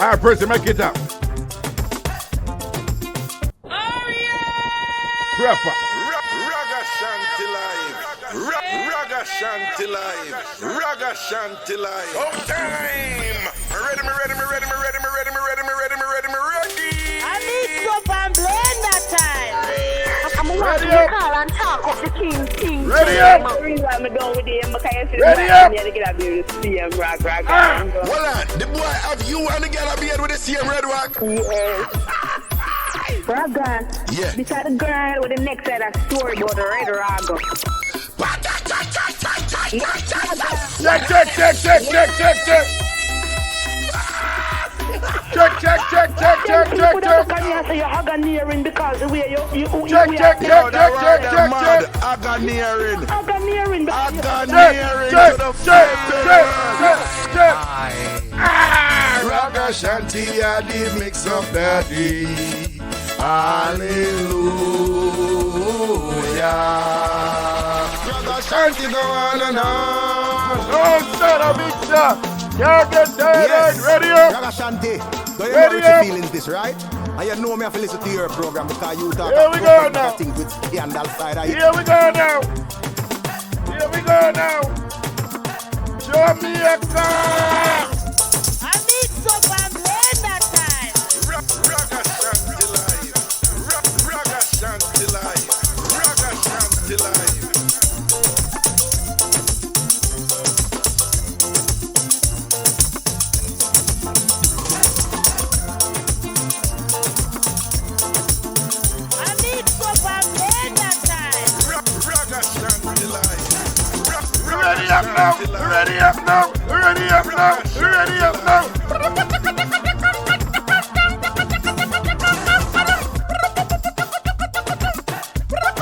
Alright, person, make it up. Oh yeah! Proper. Ragashanti live. Ragashanti live. Ragashanti live. Oh, time. Ready. I need some An Blenda time. I'm Ready watching up. you call and talk of the king. Ready up. The reason I'm done with him because I see Ready the up. man to get up here to see him rock. Hold on. The boy have you and the girl have beard with the same red rock. Yes. Raga. Yeah. Beside the girl with the next side of story about the red raga. Check. You're Haganiering because the way you Check. Aganiering. Haganiering Ragashanti, I did mix up daddy. Hallelujah. Ragashanti go on and on. Oh, son of a bitch. Y'all get that ready up. Ragashanti, do you Ready know up. what feelings this, right? And you know me have to listen to your program because you talk Here we go now. things with scandal side of it. Here we go now. Show me a car. I need some An Blenda time. Ragashanti live. Ragashanti live. Ragashanti live. I need some An Blenda time. Ragashanti live. Ready up now.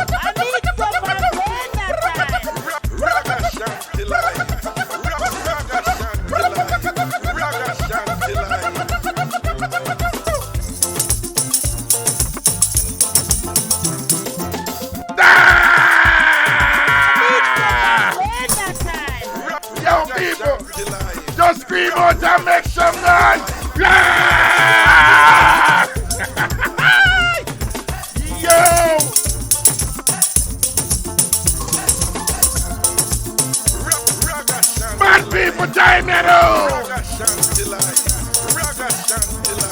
I need some An Blenda time. Ragashanti live. Ragashanti live. Blenda time. Yo, people, just scream out and make some noise. Yeah! Yo! Bad people, time you know. Ragashanti live. Ragashanti live.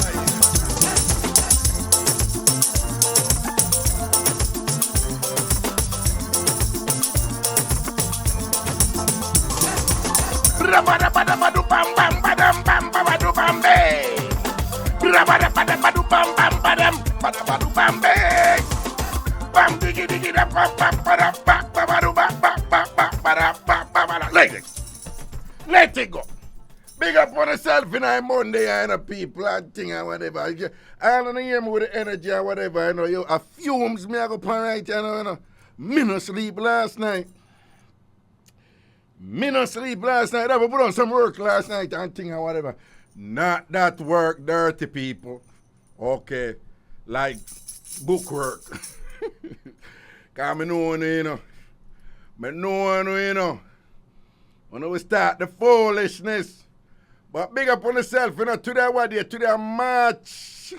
Let it go. Big up on yourself in a Monday and people and thing and whatever. I don't hear me with the energy or whatever. You know, you a fumes me I go pan right, you know. Me no sleep last night. I put on some work last night and thing and whatever. Not that work, dirty people. Okay. Like book work. Cause me know, you know. When we start the foolishness. But big up on yourself, you know. Today what day? Today March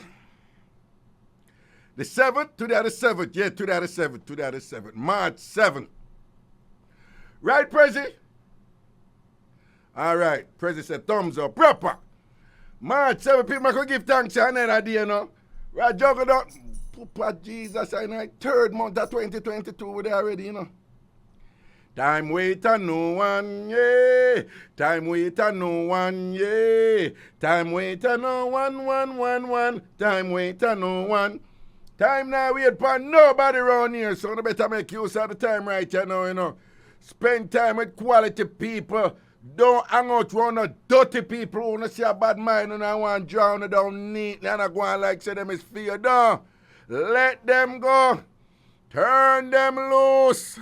the 7th? Today the 7th. Yeah, today the 7th. March 7th. Right, Prezi? All right. Prezi said thumbs up. Proper. March 7th. People can give thanks to another day, you know. Right, juggle up. Papa Jesus, I know. 3rd month of 2022 with already, you know. Time wait and no one, yeah. Time wait and no one, yeah. Time wait and no one. Time wait and no one. Time now wait for nobody around here, so you better make use of the time right here now, you know. Spend time with quality people. Don't hang out around the dirty people who don't see a bad mind and I want to drown it down neatly and I go on like say them is fear. No. Let them go. Turn them loose.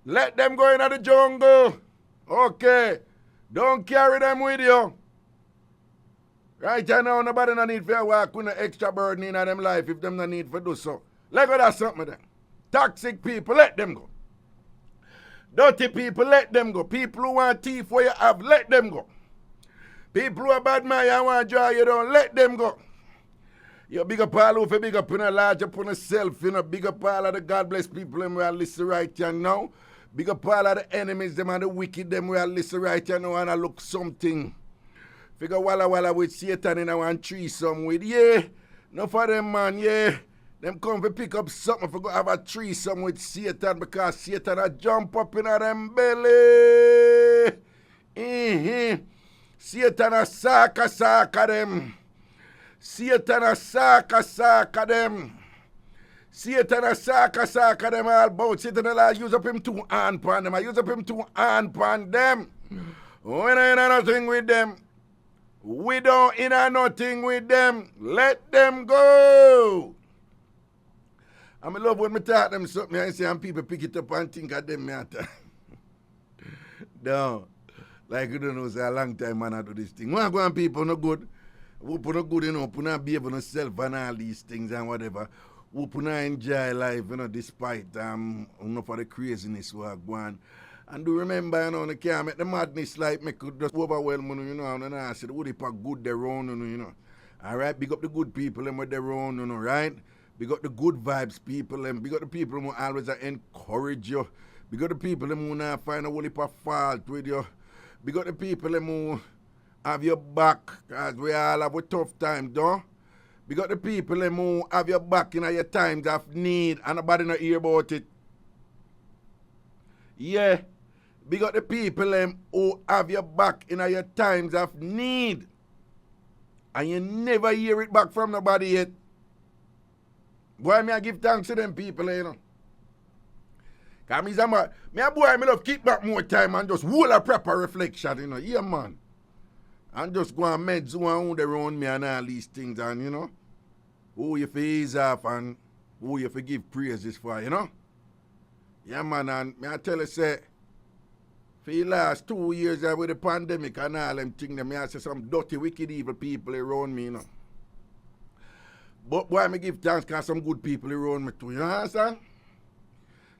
Let them go into the jungle. Okay. Don't carry them with you. Right now, nobody no need for walk with no extra burden in them life if them no need for do so. Let go that something then. Toxic people, let them go. Dirty people, let them go. People who want thief where you have, let them go. People who are bad man, you want to draw, you don't let them go. You big up all over, big up in a large up on yourself, you know, big up all of the God bless people them will listen right here now. Big up all of the enemies, them and the wicked them will listen right here now and I look something. Figure walla with Satan in our threesome with, yeah. No for them man, yeah. Them come to pick up something for go have a threesome with Satan because Satan a jump up in them belly. Satan a saka them. Satan a saka them. Satan a saka them all about. Satan a use up him 2 hand pan them. I use up him 2 hand pan them. We ain't nothing with them. We don't in nothing with them. Let them go. I love when me talk them something and say and people pick it up and think of them matter. No. Like you don't know, say a long time man I do this thing. One go on people no good. Who put no good, you know, put not behave on yourself and all these things and whatever. Who put not enjoy life, you know, despite enough of the craziness we are going. And do remember, you know, you can't make the madness like me could just overwhelm you know, and I said, who they pack good they're on, you know. Alright, big up the good people and what they're on, you know, right? Big up the good vibes people and big up the people who always encourage you. Big up the people who not find a whole heap of fault with you. Big up the people who have your back, because we all have a tough time, though. Big up the people who have your back in your times of need and nobody not hear about it. Yeah. Big up the people who have your back in your times of need. And you never hear it back from nobody yet. Boy, me I give thanks to them people, you know. Because me a boy, me love keep back more time and just hold a proper reflection, you know. Yeah, man. And just go and meds who they around me and all these things and, you know, who you for ease off and who you for give praises for, you know. Yeah, man, and me I tell you, say, for the last 2 years with the pandemic and all them things, me I say some dirty, wicked, evil people around me, you know. But boy, me give thanks because some good people around me too, you know what I'm saying?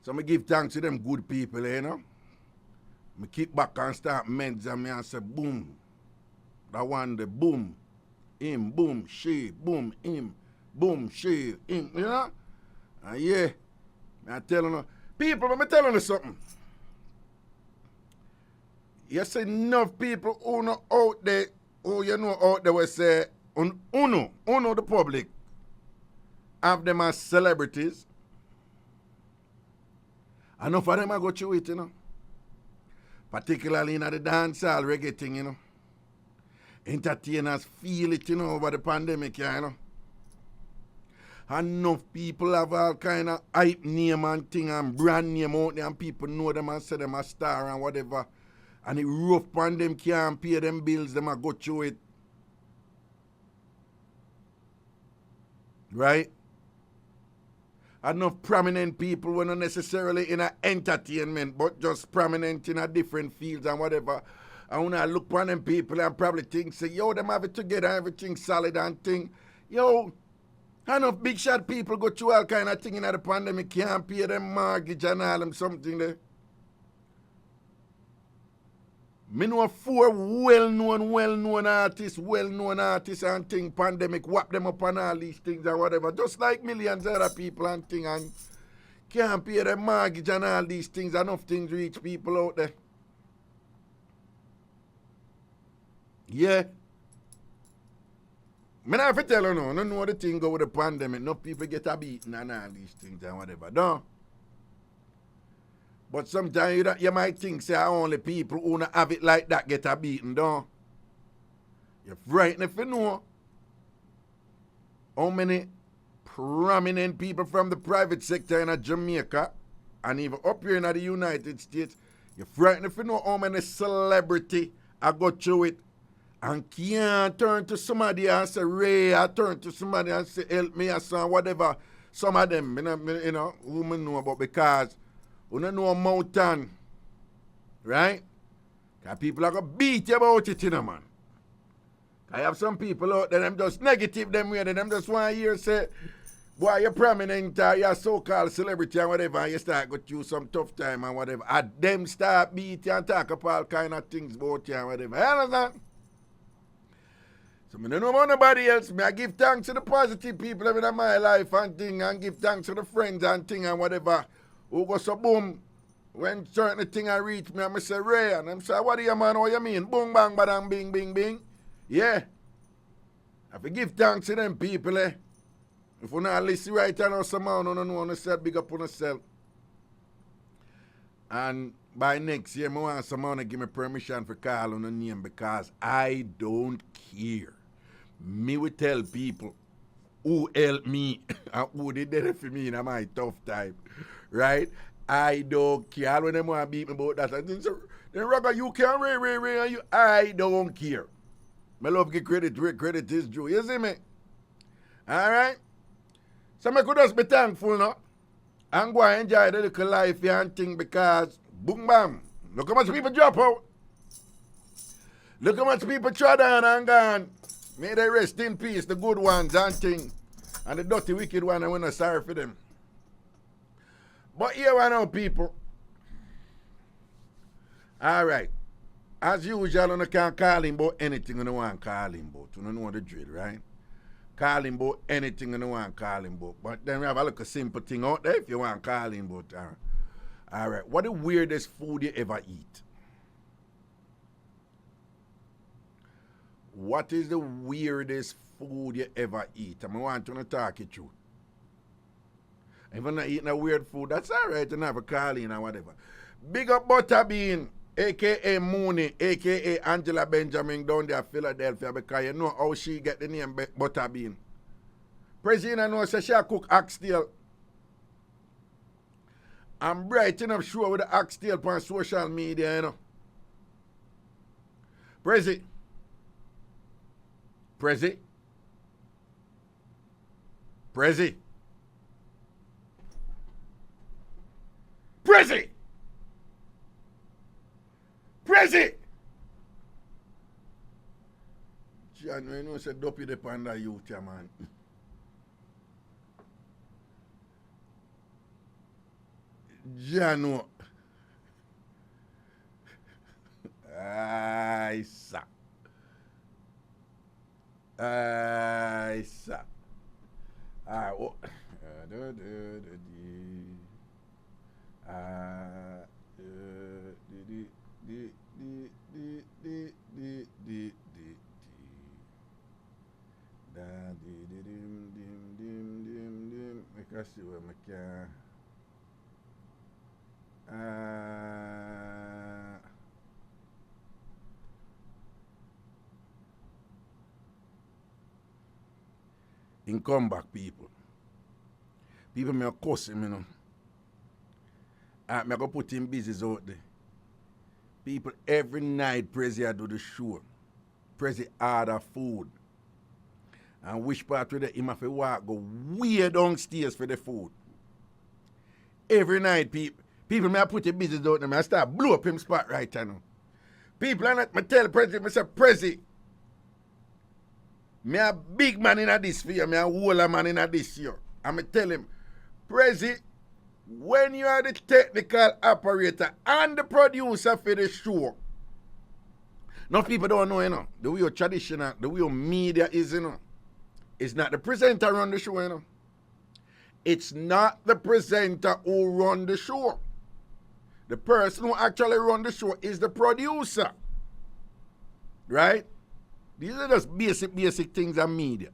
So me give thanks to them good people, you know. Me kick back and start meds and me I say, boom. That one, the boom, him, boom, she, boom, him, boom, she, him, you know? And yeah, I'm telling you, people, I'm telling you something. You see enough people who know out there, who you know out there will say, uno the public, have them as celebrities. Enough of them I go through it, you know. Particularly in the dancehall reggae thing, you know. Entertainers feel it, you know, over the pandemic, you know. Enough people have all kind of hype name and thing and brand name out there and people know them and say them a star and whatever. And it rough on them, can't pay them bills, them a go through it. Right? Enough prominent people were not necessarily in a entertainment, but just prominent in a different fields and whatever. And when I look upon them people and probably think, say, yo, them have it together, everything solid and thing. Yo, enough big shot people go through all kind of thing in the pandemic, can't pay them mortgage and all them something there. Me know 4 well-known artists and thing, pandemic, whap them up on all these things and whatever. Just like millions of other people and thing and can't pay them mortgage and all these things. Enough things reach people out there. Yeah. Me not have to tell you no, I know the thing go with the pandemic. Enough people get a beating and all these things and whatever. No. But sometimes you might think, say, only people who don't have it like that get a beating, don't. You're frightened if you know how many prominent people from the private sector in Jamaica and even up here in the United States, you're frightened if you know how many celebrity I go through it and can't turn to somebody and say, Ray, I turn to somebody and say, help me or son, whatever. Some of them, you know, who me know about because you don't know a mountain, right? Because people are going to beat you about it, you know, man. I have some people out there, them just negative them way, them just want to hear say, boy, you're prominent, you're so-called celebrity and whatever, and you start go through some tough time and whatever. And them start beat you and talk up all kind of things about you and whatever. You understand? So I don't know about nobody else. I give thanks to the positive people living in my life and thing, and give thanks to the friends and thing and whatever. Who go so boom. When certain thing I reach me, I say, Ray, and I'm say, what do you man, what you mean? Boom, bang, badang, bing, bing, bing. Yeah. I have to give thanks to them people, eh? If you not listen right now, somehow, no know yourself, big up on yourself. And by next year, I want someone to give me permission for call on the name because I don't care. Me will tell people who helped me and who did it for me in my tough time. Right? I don't care. All when them want to beat me about that. And then Raga, you can ray, and you. I don't care. I love give credit where credit is due. You see me? Alright? So I could just be thankful now. And go and enjoy the little life and thing because boom bam. Look how much people drop out. Look how much people try down and gone. May they rest in peace, the good ones and thing. And the dirty wicked one, and we're not sorry for them. But here I know people. Alright. As usual, you can't call him about anything you don't want to call him about. You don't know the drill, right? Call him about anything you don't want to call him about. But then we have a little simple thing out there if you want to call him about. Alright. What the weirdest food you ever eat? What is the weirdest food you ever eat? I want to talk it through. If you're not eating a weird food, that's alright. You have a call in or whatever. Big up Butterbean, a.k.a. Mooney, a.k.a. Angela Benjamin down there in Philadelphia because you know how she get the name Butterbean. President knows she cook oxtail. I'm bright enough sure with the oxtail on social media, you know. Prezi. Prezi. Prezi. Prezi. Prezi. John, you know, say dopey the panda youth, yeah, man. Jano. Ay, sa. Ay, sa. Ah, oh. Make us see what I can. In comeback, people. People may cuss him, you know. I'm going to put him business out there. People, every night, Prezi do the show. Prezi order food. And which part of the him have to walk, go way downstairs for the food. Every night, people may put him business out there, I start blow up him spot right now. People are not, I tell Prezi, I say, Prezi, me a big man in this for you, me a whole man in this year. And I tell him, Prezi, when you are the technical operator and the producer for the show, enough people don't know, you know, the way your traditional, the way your media is, you know. It's not the presenter run the show, you know. It's not the presenter who run the show. The person who actually run the show is the producer. Right? These are just basic things in media.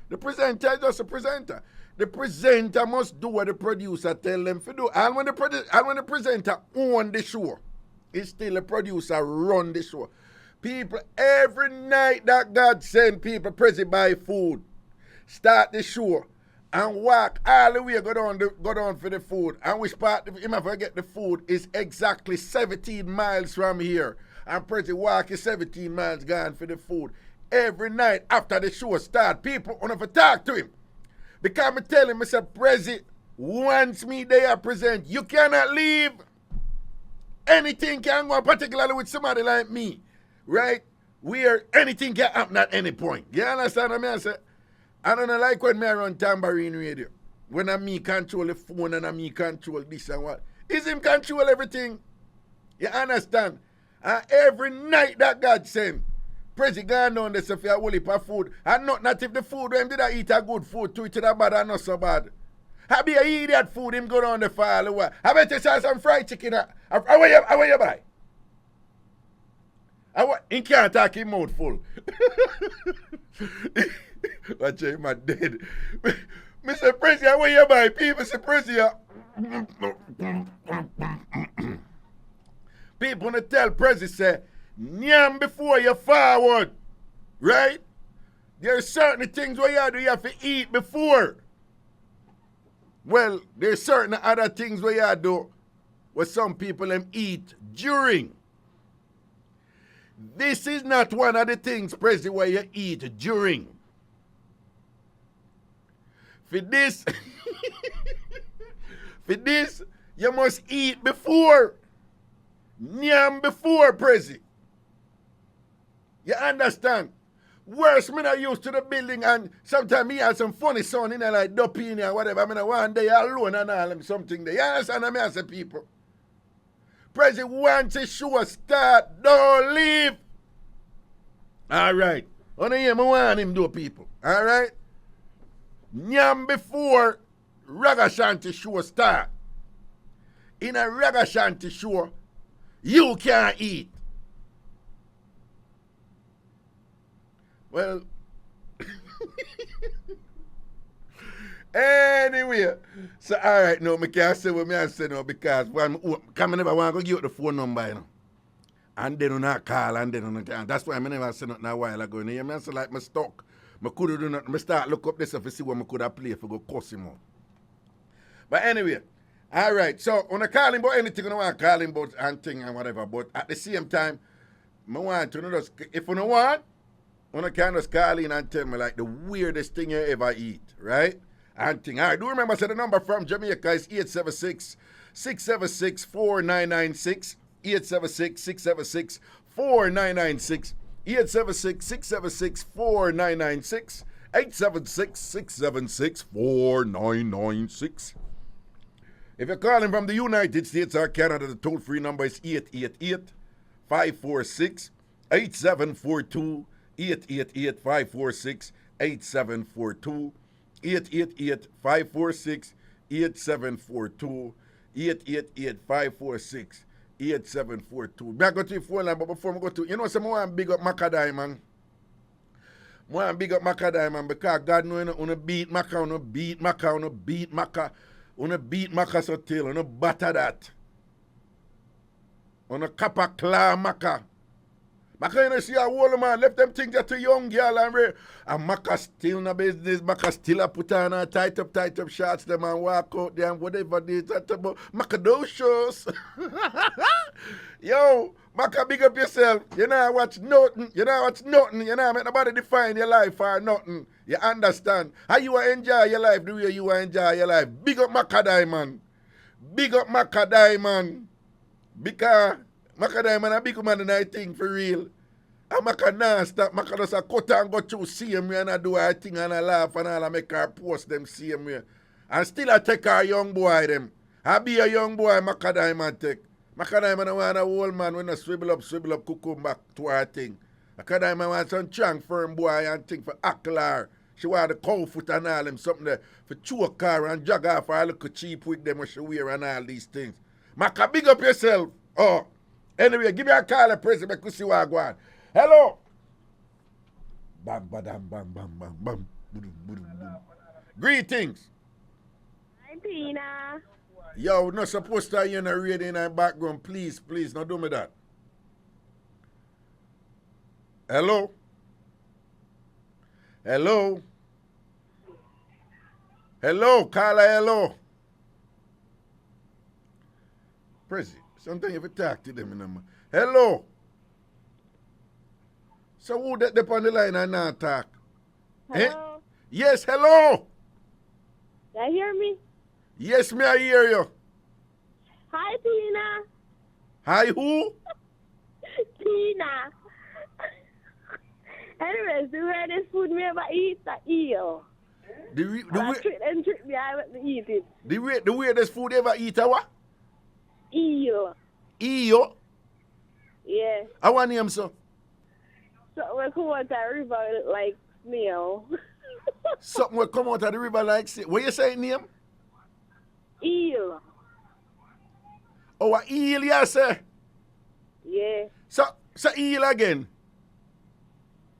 The presenter is just a presenter. The presenter must do what the producer tell them to do. And when the presenter own the show, it's still the producer run the show. People, every night that God send people, Prezi buy food, start the show, and walk all the way, go down for the food. And which part, if I forget the food, is exactly 17 miles from here. And Prezi walk is 17 miles gone for the food. Every night after the show start, people want to talk to him. Because I tell him, I say, Prezi, once me there present, you cannot leave. Anything can go, particularly with somebody like me, right? Where anything can happen at any point. You understand what I say? I don't like when me run Tambourine radio. When I me control the phone and I me control this and what. Is him control everything? You understand? And every night that God send, Prezi gone down there so for a whole heap of food. And not if the food when did I eat a good food to it bad and not so bad. I be a eat that food him go down the file away. I bet you saw some fried chicken. How you buy? He can't talk him mouth full. Watch him my dead. Mr. Prezi, how you buy? People say Prezi. People wanna tell Prezi say, nyam before you forward. Right? There are certain things where you have to eat before. Well, there's certain other things where you do where some people them eat during. This is not one of the things, Prezi, where you eat during. For this, you must eat before. Nyam before, Prezi. You understand? Worse, me not used to the building and sometimes me have some funny sound in there like dopey in there or whatever. I mean, one day alone and all them something there. You understand what I say, people? Prezi, once the show start, don't leave. All right. Only him, I want him do, people. All right? Nyam before Ragashanti show start. In a Ragashanti show, you can't eat. Well, anyway, so all right, no, I can't say what I say now because I never want to give you the phone number, you know. And they do not call and they do not. That's why I never say nothing a while ago. You know, I say like my stuck. I could have done nothing. I start look up this stuff to see what I could have played for go cuss him out. But anyway, all right. So when I call him about anything, I want to call him about anything and whatever. But at the same time, I want to know if you don't want. When I can just call in and tell me like the weirdest thing you ever eat, right? And thing. All right, do remember, so the number from Jamaica is 876-676-4996. 876-676-4996. 876-676-4996. 876-676-4996. If you're calling from the United States or Canada, the toll-free number is 888-546-8742. 888-546-8742. 888-546-8742. 888-546-8742. I go to your phone line, but before I go to, you know, some more big up Macadai, man. More big up Macadai, man, because God know you wanna beat Maca, wanna beat Maca, wanna beat Maca, wanna beat Maca so tail, wanna batter that. Wanna kappa claw Maca. Maca, you know, see a whole man, left them things that too young girl and Maca still in the business, Maca still a put on a tight up shots, them and walk out there and whatever they talk about. Maca those shows. Yo, Maca, big up yourself. You know watch nothing. You know make nobody define your life for nothing. You understand? How you enjoy your life the way you enjoy your life. Big up Maca Diamond. Big up Maca Diamond. Because Maca Diamond a big man and I think for real. And Maca nah stop. Maca just a cut and go through same way and I do her thing and I laugh and all I make her post them same way. And still I take her young boy them. I be a young boy Maca Diamond take. Maca Diamond want a old man when I swivel up, come back to her thing. Maca Diamond want some strong firm boy and thing for acklar. She want the cow foot and all them something there for choke her and jog off her look cheap with them when she wear and all these things. Maca, big up yourself. Oh. Anyway, give me a call at President because see what I go on. Hello. Bam, badam, bam, bam, bam, bam. Greetings. Hi, Tina. Yo, we're not supposed to hear a radio in our background. Please, don't do me that. Hello. Hello. Hello, caller, hello. President. Sometimes you have to talk to them. Hello. So who that up on the line and not talk? Hello. Eh? Yes, hello. You hear me? Yes, me I hear you. Hi, Tina. Hi, who? Tina. Anyways, the weirdest food me ever eat is eel. The Trick me, I let me eat it. The weirdest food ever eat, what? Eel. Eel? Yeah. I want name, sir. So we come out the river like snail. Something will come out of the river like say. What you say name? Eel. Oh, a eel, you say? Yeah. So eel again.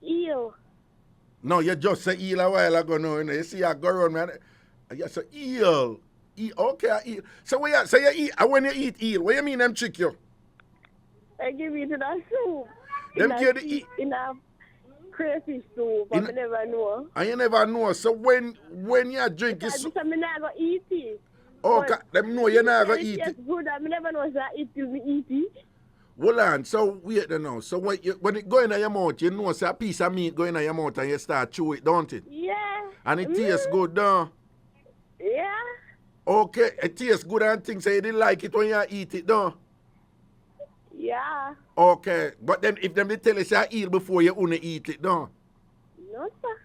Eel. No, you just say eel a while ago now. You see I go around, man. You say eel. Okay, a eel. So what you, so you eat, when you eat eel, what you mean them trick you? I give it to that soup. Them give the eat. In a crayfish soup, I never know. And you never know. So when you drink it, so I'm not going to eat it. Oh, them know you're not going to eat it. It's good. I never know if I eat till me eat it. Hold on. So wait now. So when it go in your mouth, you know it's a piece of meat going in your mouth and you start chew it, don't it? Yeah. And it tastes good, don't it? Yeah. Okay, it tastes good and things so you didn't like it when you eat it, don't? Yeah. Okay, but then if them they tell you say eel before you only eat it, don't? No, sir.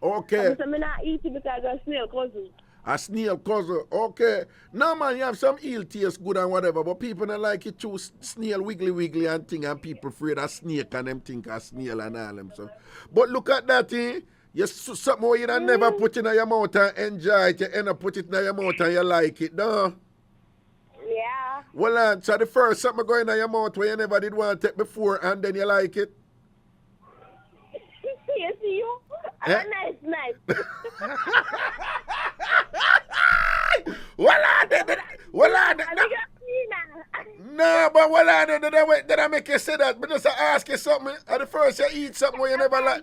Okay. I'm not eat it because I snail cousin. A snail cousin, okay. No man, you have some eel taste good and whatever, but people don't like it too. Snail wiggly and thing, and people afraid of snake and them think of snail and all them so. But look at that thing. You something where you don't never put in your mouth and enjoy it, you end up put it in your mouth and you like it, no? Yeah. Well, so the first something going in your mouth where you never did want it before and then you like it? Yes, you. Eh? Nice. No, but did I make you say that? But just ask you something. At the first you eat something where you never like.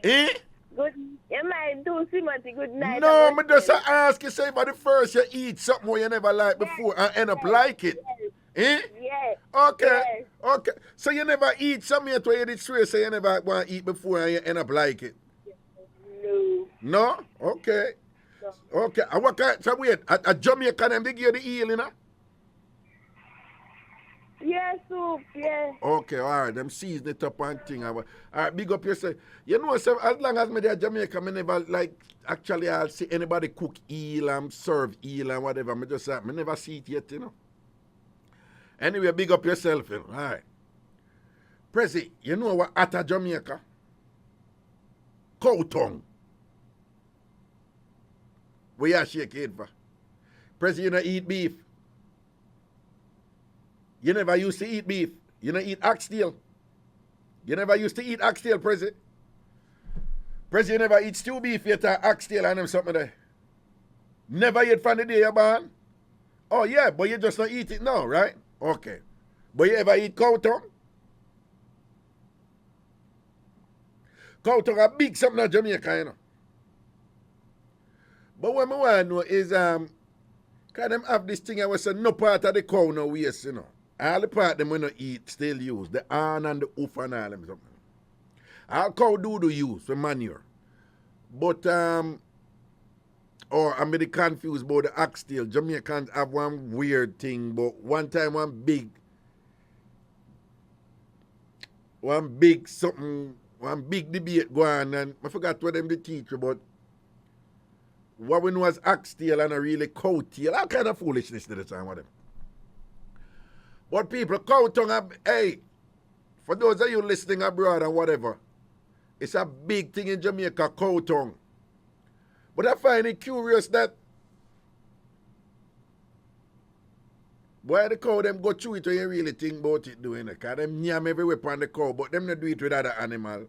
Eh? Good. You might do Timothy good night. No, but just ask you say for the first you eat something where you never like before and end up like it. Eh? Yes. Okay. Yes. Okay. So you never eat something where you did swear so you never want to eat before and you end up like it. No. No? Okay. No. Okay. And what kind, so wait, at Jamaica them they give you the eel, you know? Yeah, soup, yeah. Okay, all right. Them season it up and thing. All right, big up yourself. You know, so as long as me there Jamaica, me never like actually I'll see anybody cook eel and serve eel and whatever. Me just me never see it yet, you know. Anyway, big up yourself, you know. All right. Prezi, you know what at Jamaica? Cow tongue. Where you shake it for? Prezi, you don't eat beef. You never used to eat beef. You don't eat oxtail. You never used to eat oxtail, Prezi. Prezi, you never eat stew beef yet or oxtail and them something there. Never eat from the day you're born? Oh, yeah, but you just don't eat it now, right? Okay. But you ever eat cow tongue? Cow tongue a big something in Jamaica, you know. But what I want to know is, because them have this thing I was saying, no part of the cow no waste, you know. All the part them we not eat still use. The horn and the hoof and all them something. All cow do use for manure. But, I'm really confused about the oxtail. Jamaicans have one weird thing, but one time one big debate go on, and I forgot what them the teacher, but what we know as oxtail and a really cow tail, all kind of foolishness to the time with them. But people, cow tongue, hey, for those of you listening abroad and whatever, it's a big thing in Jamaica, cow tongue. But I find it curious that why the cow them go through it when you really think about it doing it. Because them yam everywhere on the cow, but them not do it with other animal.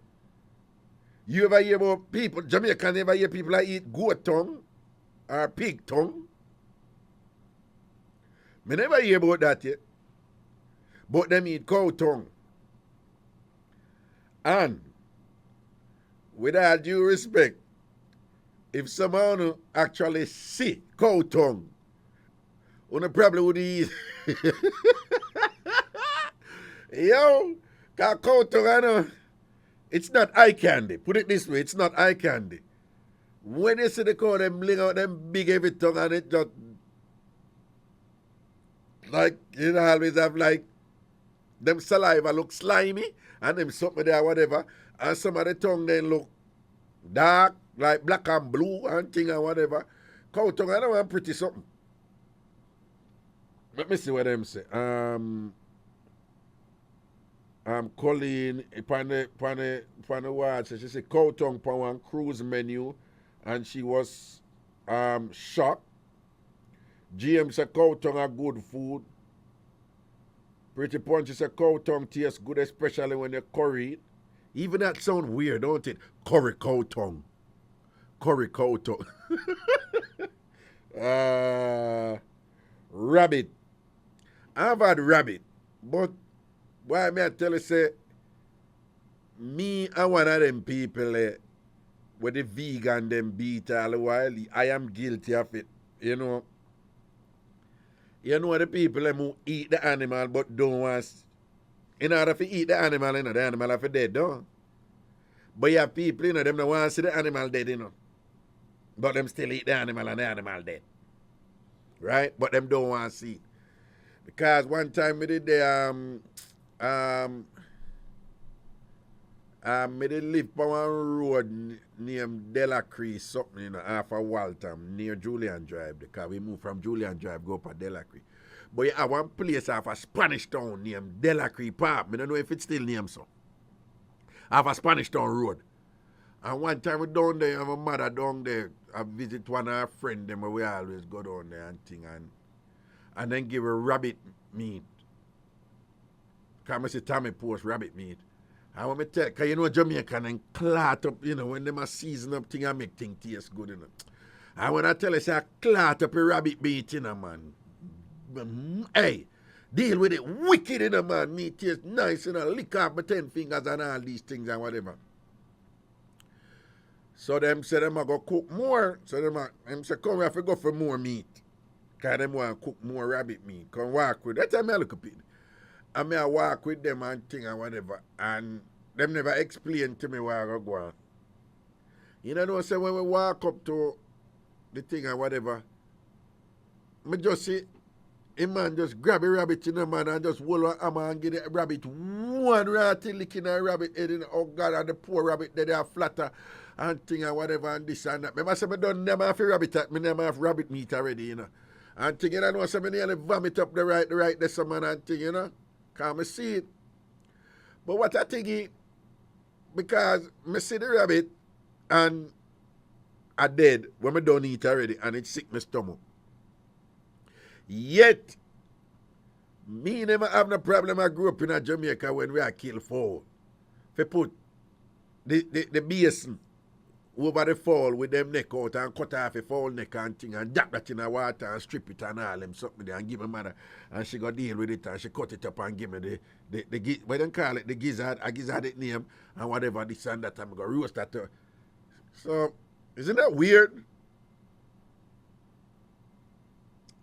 You ever hear about people, Jamaican ever hear people that eat goat tongue or pig tongue? Me never hear about that yet. But them eat cow tongue. And with all due respect, if someone actually see cow tongue, you probably would eat. Yo, cause cow tongue, I know, it's not eye candy. Put it this way, it's not eye candy. When you see the cow, them bling out them big heavy tongue and it just, like, you know, always have like, them saliva look slimy and them something there, whatever. And some of the tongue then look dark, like black and blue and thing and whatever. Cow tongue, I don't want pretty something. Let me see what them say. Colleen, upon the watch, she said cow tongue for one cruise menu, and she was shocked. GM said cow tongue are good food. Pretty Punchy said cow tongue tastes good, especially when you curry it. Even that sound weird, don't it? Curry cow tongue. Curry cow tongue. Rabbit. I've had rabbit, but why may I tell you, say, me and one of them people where the vegan them beat all the while, I am guilty of it, you know. You know the people who eat the animal but don't want, in order to eat the animal, you know, the animal have to dead, don't. But you have people, you know, them don't want to see the animal dead, you know. But them still eat the animal and the animal dead. Right? But them don't want to see it. Because one time we did the me did live on one road named Delacree, something, you know, half of Waltham, near Julian Drive, because we moved from Julian Drive, go up to Delacree. But you have one place off a Spanish town named Delacree Park. I don't know if it's still named so. Off a Spanish town road. And one time we down there, have a mother down there, I visit one of our friends, them where we always go down there and thing, and then give her rabbit meat. Because I say Tommy post rabbit meat. I want me tell, because you know Jamaican and clot up, you know, when them a season up thing and make things taste good, you know. And when I tell you, say I clot up a rabbit meat, you know, man. Hey, deal with it wicked, you know, man. Meat tastes nice, you know, lick off my 10 fingers and all these things and whatever. So them say them a go cook more. So them say, come, we have to go for more meat. Because them want to cook more rabbit meat. Come walk with. That's time I look up it. And I walk with them and thing and whatever. And them never explain to me where I go on. You know, say when we walk up to the thing and whatever, I just see a man just grab a rabbit in the man and just hold on hammer and give the rabbit one ratty lick in a rabbit head in. Oh God, and the poor rabbit they are flatter and thing and whatever and this and that. I say I don't never have a rabbit at me, never have rabbit meat already, you know. And thing, you know, so I nearly vomit up the right this man and thing, you know. Because I see it. But what I think is, because I see the rabbit and I dead when I don't eat already and it sick my stomach. Yet, me never have no problem. I grew up in Jamaica when we are kill fowl. They put the basin over the fall with them neck out and cut off a fowl neck and thing and jack that in the water and strip it and all them something there and give my mother and she go deal with it and she cut it up and give me the what they call it, the gizzard, I gizzard it name and whatever this and that I'm gonna roast that. So isn't that weird?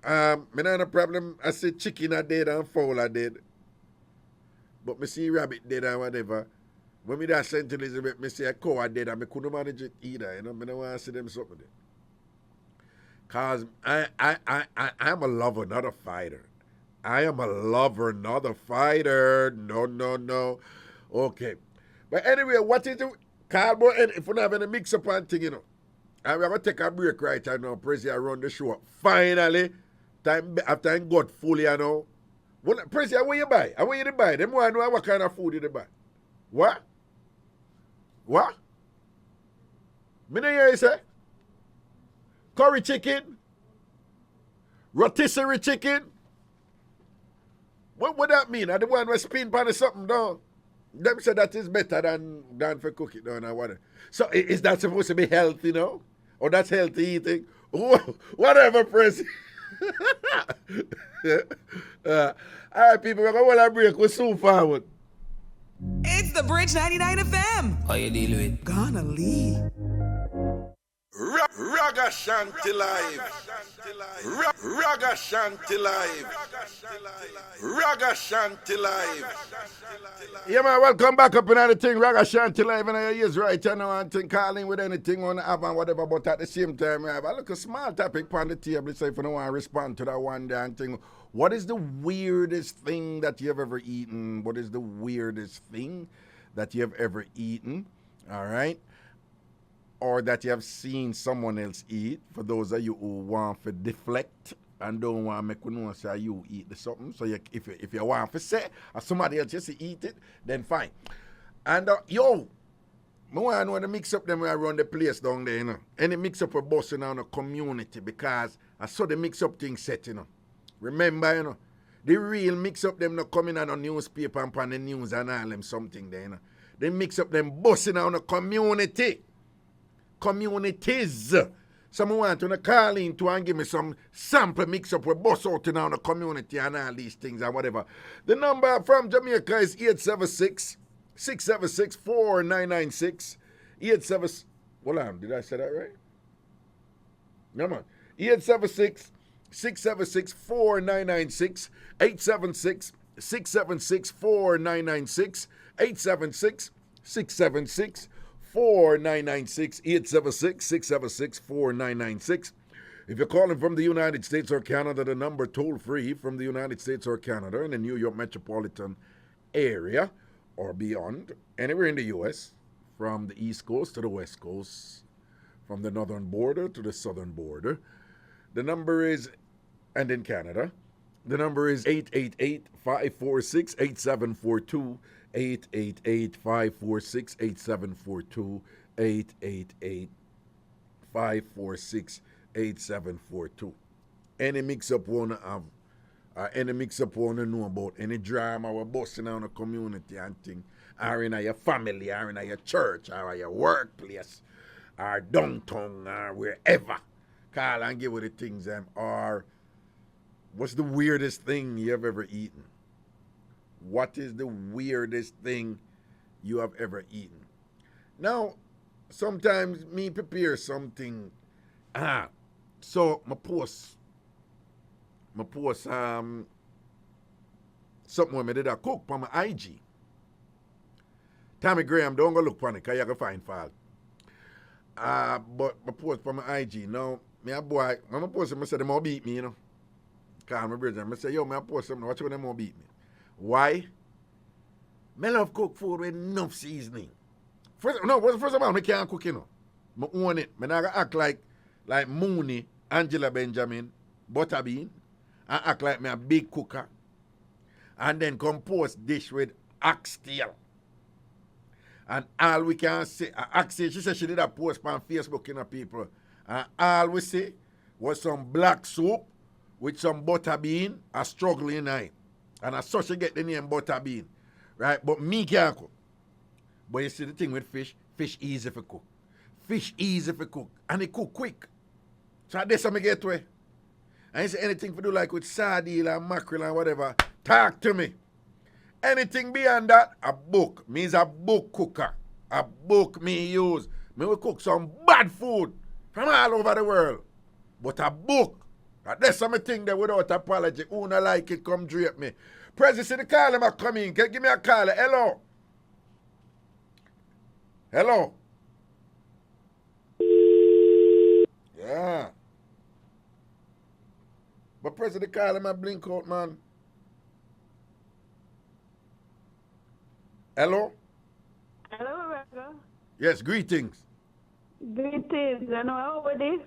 Me not a problem. I say chicken are dead and fowl are dead. But me see rabbit dead and whatever. When me that St. Elizabeth, me say a cow are dead and me couldn't manage it either. You know, me don't want to see them something there. Because I'm a lover, not a fighter. I am a lover, not a fighter. No. Okay. But anyway, what is the cardboard? If we don't have any mix-up and thing, you know. And we're going to take a break right now, Prezi, around the show. Finally, after I got full, you know. Prezi, what you buy? What you buy? Them want to know what kind of food you buy. What? Me no hear you say? Curry chicken? Rotisserie chicken? What would that mean? Are the one who spin pan or something down? Them say that is better than for cook it down or whatever. So is that supposed to be healthy, you know? Or that's healthy eating? Whatever, Prezi. All right, people, we're going to break. We're soon forward. It's the Bridge 99 FM. How you deal with? Gonna leave. Ragashanti live. Ragashanti live. Ragashanti live. Yeah, man, welcome back up in the thing. Ragashanti live in your ears right now and thing calling with anything on the app and whatever, but at the same time, I have a look a small topic on the table. So if you don't want to respond to that one damn thing, what is the weirdest thing that you have ever eaten? What is the weirdest thing that you have ever eaten? All right. Or that you have seen someone else eat, for those of you who want to deflect, and don't want to make you know say you eat the something. So if you want to say or somebody else just eat it, then fine. And yo, I want to know the mix up them when I run the place down there, you know. Any mix up a boss in the community because I saw the mix up thing set, you know. Remember, you know, the real mix up them not coming on the newspaper and on the news and all them something there, you know. They mix up them bossing on the community. Communities. Someone want to call in to and give me some sample mix up with boss out in the community and all these things and whatever. The number from Jamaica is 876-676-4996. 876. Hold on, did I say that right? No, man. 876-676-4996. 876-676-4996. 876-676-4996. 876-676-4996. If you're calling from the United States or Canada, the number toll free from the United States or Canada in the New York metropolitan area or beyond, anywhere in the U.S., from the East Coast to the West Coast, from the northern border to the southern border. The number is, and in Canada, the number is 888-546-8742, 888-546-8742, 888-546-8742. Any mix-up wanna have, any mix-up wanna know about, any drama we're busting on the community and thing, or in your family, or in your church, or your workplace, or downtown, or wherever. Call and give with the things, or what's the weirdest thing you have ever eaten? What is the weirdest thing you have ever eaten? Now, sometimes me prepare something. So my post something when I did a cook on my IG. Tommy Graham, don't go look for it because you can find fault. But my post on my IG. Now, me a boy, when I post it, I say, they won't beat me, you know. Call my brother. I say, yo, me I post something, watch when they won't beat me. Why? I love cook food with enough seasoning. First of all, I can't cook, you know. I own it. I not act like Mooney, Angela Benjamin, Butterbean, and act like me a big cooker. And then compose dish with oxtail. And all we can say, Oxtail, she said she did a post on Facebook, you know, people. And all we say was some black soup with some butterbean, a struggling night. And as such, she get the name butterbean. Right? But me can't cook. But you see the thing with fish easy for cook. Fish easy for cook. And it cook quick. So that's how I get to it. And you say anything for do like with sardine and mackerel and whatever, talk to me. Anything beyond that, a book. Means a book cooker. A book me use. Me will cook some bad food from all over the world. But a book. That's something that without apology. Who not like it, come drape me. President, see the call him come in. Give me a call. Hello. Hello. Yeah. But President call him a blink out, man. Hello? Hello, Raga. Yes, greetings. Greetings. I know how it is.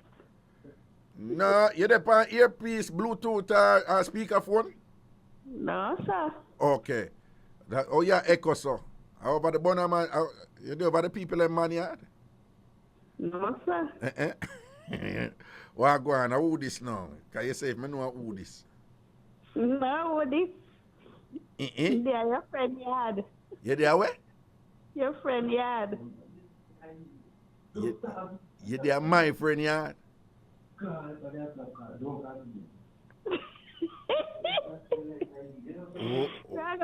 No, you there on earpiece, Bluetooth, or speakerphone? No, sir. Okay. Oh, yeah, echo, so. How about the bonner man? You do about the people in man yard? No, sir. Well, go on, who this now? Can you say if I know who this? No, what is? Eh? Yeah, your friend yard. You there where? Your friend yard. You there my friend yard? Raga,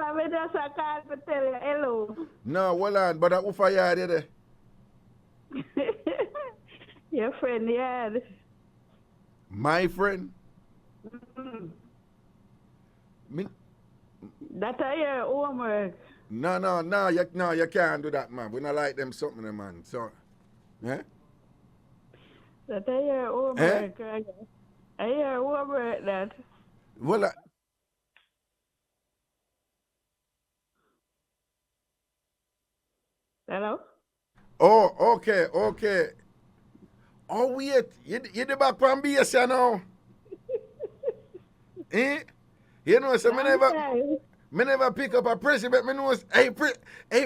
I just a call to tell you hello. No, hold on, but who for yard you there? Your friend yard. My friend? Me? That are your homework. No, you can't do that, man. We not like them something, man. So, eh? That are your homework, Raga. I hear homework that. Well, Hello? oh, okay. Oh, wait. You the back from base, you know? Eh? You know, so Long time. me never pick up a prison, but me know, hey,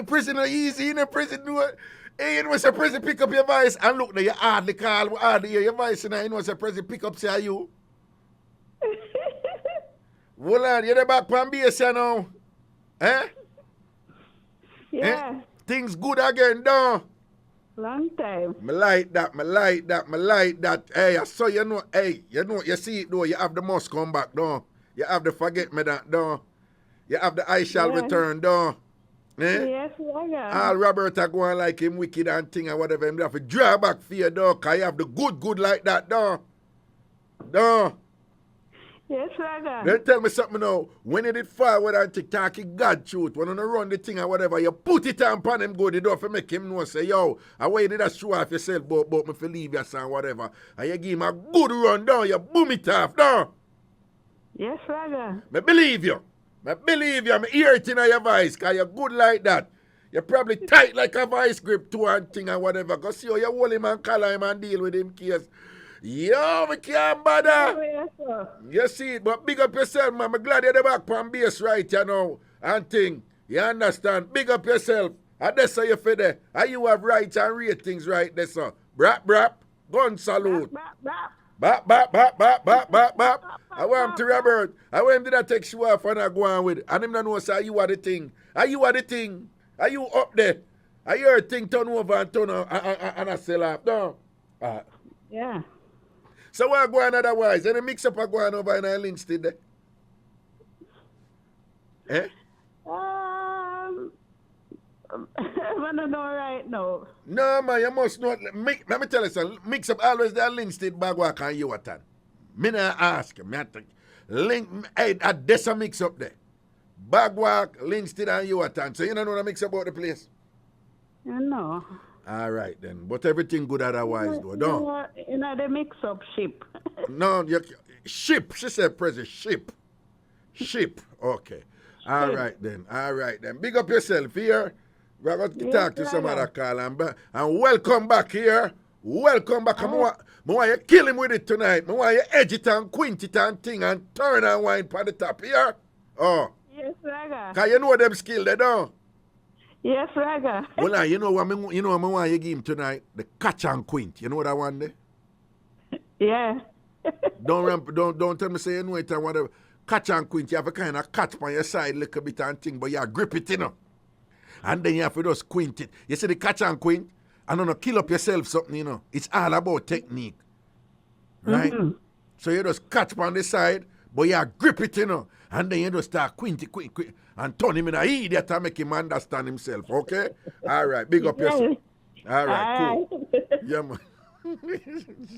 prison no easy, you know, prison do it. Hey, you know, so prison pick up your voice and look there, you hardly call, hardly hear your voice, you know, so prison pick up, say, are you? Hold on, you're the back from base, you know. Eh? Yeah. Eh? Things good again, though. Long time. Me like that. Hey, I saw you know, you see it though, you have the must come back, though. You have the forget me that, though. You have the I shall return, though. Eh? Yes, Raga. All Robert are going like him wicked and thing and whatever. Him have to draw back for you, though, because you have the good like that, though. Though. Yes, Raga. Then tell me something now. When you did forward and TikTok, God truth, when you run the thing or whatever, you put it on pan him good, you don't have to make him know, say, yo, I why you did that show off yourself, but me for leave your son, whatever. And you give him a good run down, you boom it off, no? Yes, Raga. Me believe you. Me hear it in your voice, because you're good like that. You're probably tight like a vice grip too and thing and whatever. Because see how you hold him and call him and deal with him case. Yo, me can't bother. Yes, sir. You see it, but big up yourself, man. I'm glad you're the back from base right, you know, and thing. You understand? Big up yourself. And that's how you feel there. And you have rights and ratings right there, sir. Brap. Gun salute. Bap. I want him to Robert. I want him to take show off and I go on with it. And him don't know, say, you are the thing. Are you up there? Are your thing turn over and turn on and I sell off? No. Yeah. So what going otherwise? Any mix up are going over in our links today? Eh? I don't know right now. No, man, you must not. Let me tell you something. Mix up always the links to Bagwak and you what? Me not ask you. Me have to link. Hey, there's a mix up there. Bagwak, Linksted and you what? So you don't know the mix up about the place? No. All right then. But everything good otherwise, though. No. You know, the mix-up ship. No, ship. She said, President, ship. Okay. All right then. Big up yourself here. We're going to talk to some other call and welcome back here. Welcome back. I want you kill him with it tonight. I want you edge it and quint it and thing and turn and wind on the top here. Oh. Yes, Raga. Because you know them skill they don't. Yes, Raga. Well, you know what I want you give him tonight? The catch and quint. You know what I want there? Yeah. Don't tell me say you know it and whatever. Catch and quint, you have a kind of catch on your side a little bit and thing, but you grip it, you know. And then you have to just quint it. You see the catch and quint? And don't kill up yourself something, you know. It's all about technique. Right? Mm-hmm. So you just catch on the side, but you grip it, you know. And then you just start quint, and turn him in a idiot to make him understand himself, okay? All right, big up yourself. All right, cool. Yeah, man.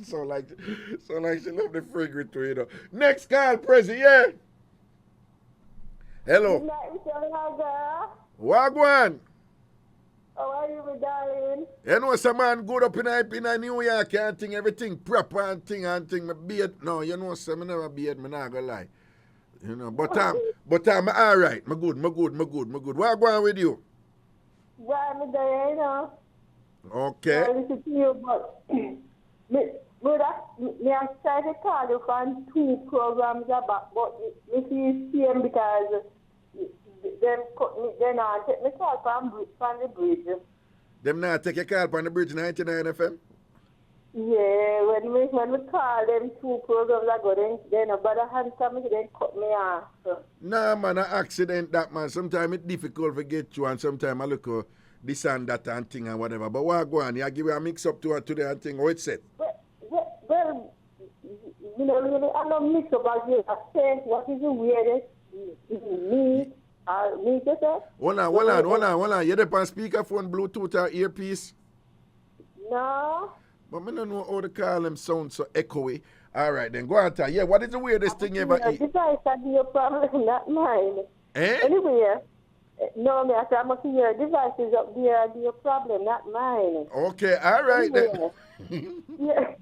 so like she love the fragrance too, you know. Next call, Prezi, yeah. Hello. Wagwan. How are you, my darling? You know, some man good up in New York and thing, everything proper and thing, my beard. No, you know, some never beard, me not gonna lie. You know, but I'm all right. I'm good. What going with you? Well, I'm there, you know. Okay. I listen to you, but me I tried to call you from 2 programs about, but me feel shame because they not take me call from the bridge. Them not take your call from the bridge 99 FM? Yeah, when we call them 2 programs ago, then nobody answer me, then cut me off. Nah, man, an accident that, man. Sometimes it's difficult to get you, and sometimes I look this and that and thing and whatever. But what go on? You give you a mix up to her today and thing. How it's set? Well, you know, really, I don't mix up as you say. What is the weirdest? Me to say? Hold on. You there on speakerphone, Bluetooth or earpiece? No. But I don't know how to call them sound so echoey. All right, then go on, tell. Yeah, what is the weirdest thing you ever eat? Device can be a problem, not mine. Eh? Anyway, no, me, I must see your devices up there be a problem, not mine. Okay, all right anyway. then. Yeah.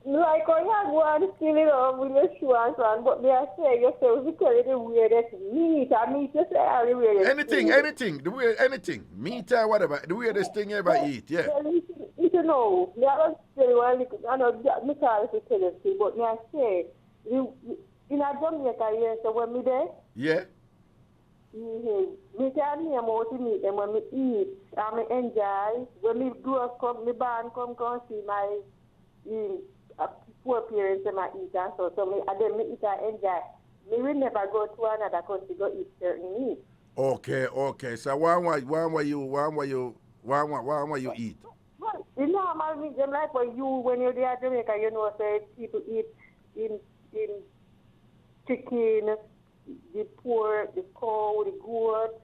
Like I have one still, you know, with your shoe and so on, but me I say yourself because it's the weirdest meat. I mean, just say all the weirdest anything, the weird anything. Meat or whatever. The weirdest thing you ever eat, yeah. You should listen now. Me I don't tell you one little. I know me sorry to tell you, but me I say, in a Jamaica, yes, so when me there, Yeah. me can hear more to meet them when me eat and me enjoy. When me grow up, come, me band come see my poor parents and my eat and so me and then me eat and enjoy. Me will never go to another country go eat certain meat. Okay. So why you eat? Well, you know, I'm meet them like when you're there in Jamaica, you know, say people eat in chicken, the pork, the cow, the goat,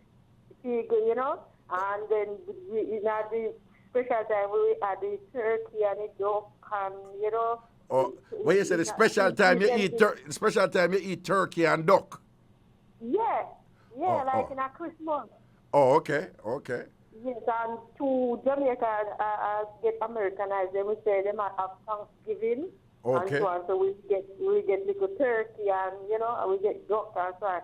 the pig, you know, and then in the special time we add the turkey and the duck and, you know. Oh, when you say the special time you eat turkey and duck. Yeah, in a Christmas. Oh, okay. Yes, and to Jamaica get Americanized, then we say them have Thanksgiving. Okay. And so on. So we get little turkey and you know, and we get duck and so on.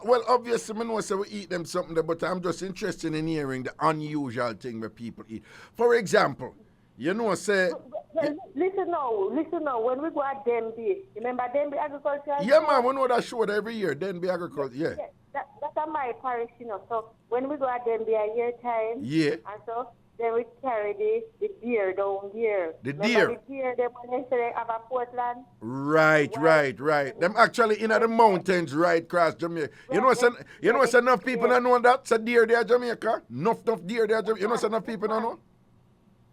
Well, obviously, I know say we eat them something there, but I'm just interested in hearing the unusual thing where people eat. For example, you know, say. Listen now. When we go at Denby, remember Denby Agriculture? Yeah, man, we know that show every year. Denby Agriculture, yeah. That's my parish, you know. So when we go at Denby a year time, yeah, and so then we carry the deer down here. The remember deer. The deer, them when they have a Portland. Right. Them actually in the mountains right across Jamaica. You know, enough people don't know that. It's a deer there, Jamaica. Enough deer there, Jamaica. You know, enough people don't know.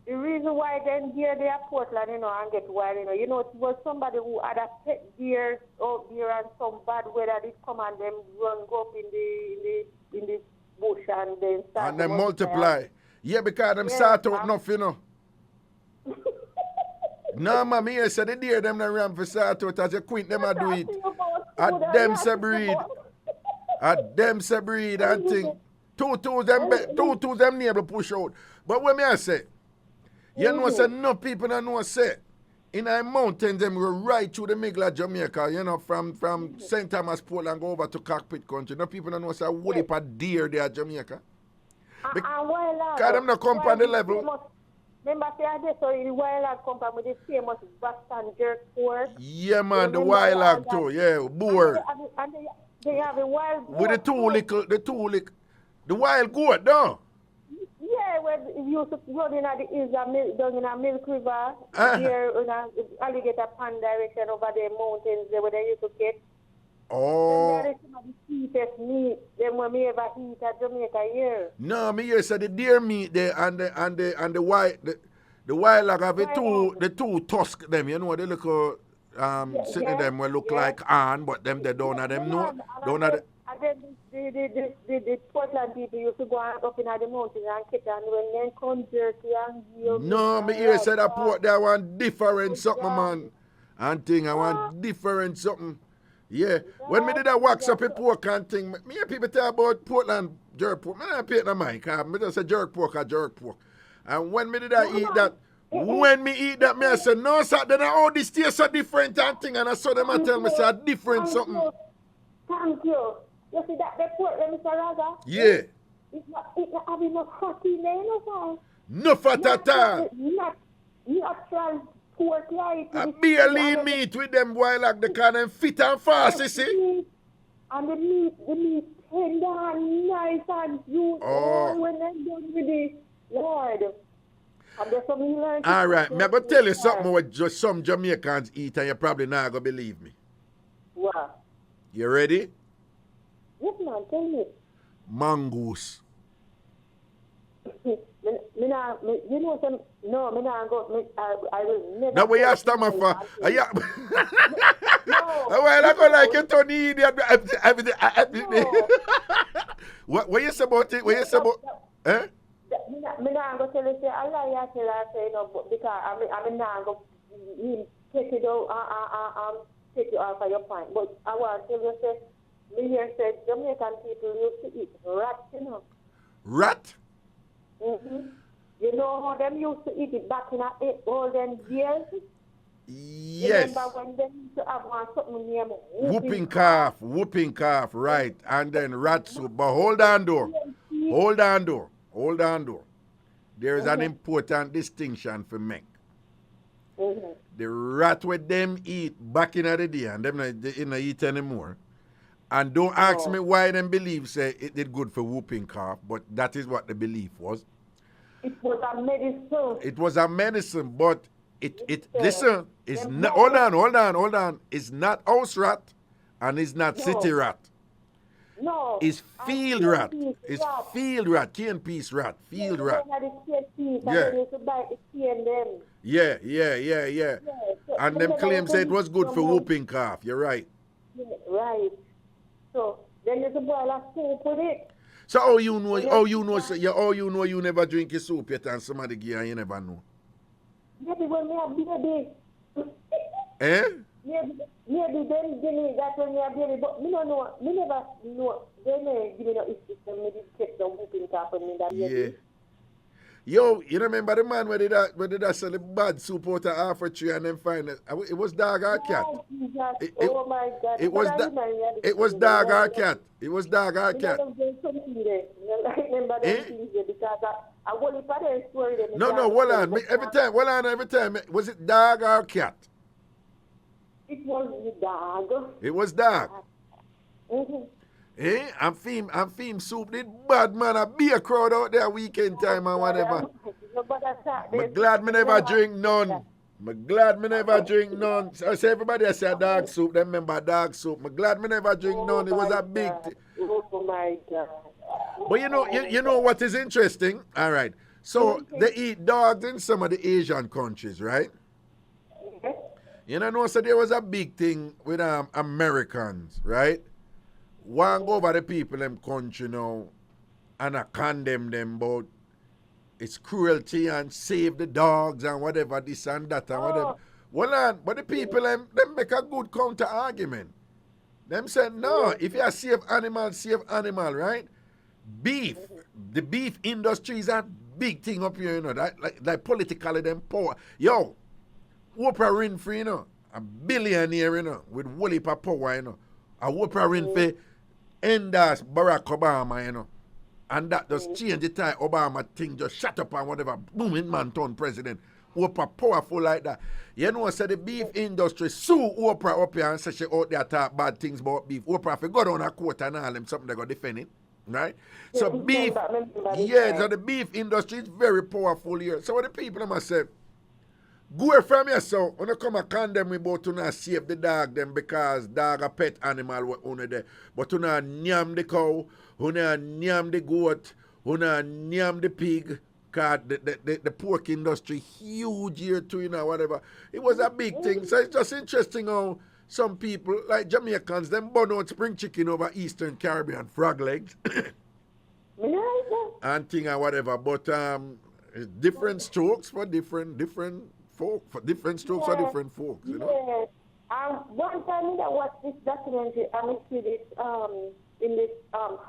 The reason why then deer they are Portland, you know, and get wild, you know, it was somebody who had a pet deer out there and some bad weather did come and them go up in the bush and then start and then multiply. Yeah, because them start out enough, you know. No, man, me say the deer them not ram for start out as a queen them a do it. At them say breed and thing. Two them neighbor push out. But when me I say, you know, say no people don't know say in the mountains them go right through the middle of Jamaica, you know, from St. Thomas Port and go over to Cockpit Country. No people don't know say what if a deer there Jamaica. Because them not come on the level. Remember say so the wild hog come from with the famous Boston jerk pork. Yeah man, the wild hog too, yeah, boar. And they have a wild goat. With the wild goat, no? Yeah, where you used to run in the hills down in a Milk River, here in a alligator pond direction over the mountains there where they used to get. Oh. And there is some of the cheapest meat them when we ever eat at Jamaica here. No, me here say the deer meat there and the wild hog have the two tusk them, you know, they look sitting them will look like iron, but them they don't have them no. Don't have and then the Portland people used to go up in the mountains and catch and when they come jerky and yield. No, me here say that port there want different something, man. And thing I want different something. Yeah. When me did that wax up a pork and thing, me hear people talk about Portland jerk pork. Me not pay no mind, because me just say jerk pork. And when me did that eat that, when me eat that, me I say, no, sir, then all this taste so different and thing. And I saw them and tell me, say, different something. Thank you. You see that the pork, Mr. Raga? Yeah. It's not having no fat in there, no, sir. No fat at all. Natural pork like. A beer lean meat with them wild like the kind of fit and fast, you see? And the meat tender and nice and juicy. Oh, when I'm done with it, Lord. And there's something you learn. All right, me but tell you something what just some Jamaicans eat and you probably not going to believe me. What? You ready? Yes, man, tell me. Mongoose. I will never. Now we have stomach for. Yeah. Well, I go like it to need What you say about it? What you say about? Eh? Me not go tell you say I lie. Say no, because I'm not go take it out take you off of your point. But I want to tell you say. Me here said Jamaican people used to eat rat, you know. Rat? Mm-hmm. You know how them used to eat it back in the olden years? Yes. Remember when they used to have something named whooping calf, right. And then rat soup. But hold on, though. there is an important distinction for make. The rat with them eat back in the day and them not eat anymore. And don't ask me why them believe say it did good for whooping cough, but that is what the belief was. It was a medicine. It was a medicine, but listen, it's not, hold on. It's not house rat and it's not city rat. No. It's field rat. It's field rat, cane piece rat, field rat. Yeah. And them claims say it was good for whooping cough. You're right. Yeah, right. So then there's a boil of soup with it. So how you know you never drink your soup yet and somebody give you and you never know? Maybe when we have baby. Eh? Maybe then give me that when we have baby, but me don't know. Me never know. They may give me no issue. So maybe take some whooping cough and me that baby. Yo, you remember the man where did that sell the bad soup out of half a tree and then find it? It was dog or cat? Oh my God. It was dog or cat. It was dog or cat. No, hold on. Every time. Was it dog or cat? It was the dog. It was dog. Eh? I'm theme soup did bad man. I be a crowd out there weekend time and whatever. I'm glad me never drink none. So I say everybody I say dog soup, they remember dog soup. I'm glad me never drink none. It was a big thing. Oh my God. But you know what is interesting? All right. So they eat dogs in some of the Asian countries, right? You know, so there was a big thing with Americans, right? One go over the people in country now and I condemn them about it's cruelty and save the dogs and whatever, this and that and whatever. Well, but the people them make a good counter argument. Them say, no, if you save animal, right? Beef, the beef industry is a big thing up here, you know, that, like politically them power. Yo, Oprah Winfrey, you know, a billionaire, you know, with whole heap of power, you know. A Oprah Winfrey endorse Barack Obama, you know. And that just change the time Obama thing just shut up and whatever. Booming man turn president. Oprah powerful like that. You know, say the beef industry sue Oprah up here and say she out there talk bad things about beef. Oprah if you go down a court and all them something they go defend it. Right? So beef, so the beef industry is very powerful here. So what the people must say, go from here, so when you come and condemn me about to not save the dog them because dog a pet animal what on there. But you not nyam the cow, you not nyam the goat, you not nyam the pig, cause the pork industry huge here too, you know, whatever. It was a big thing. So it's just interesting how some people, like Jamaicans, them burn out spring chicken over Eastern Caribbean, frog legs. and thing and whatever. But different strokes for different folk, for different strokes for different folks, you know. One time I watched this documentary, I see this in this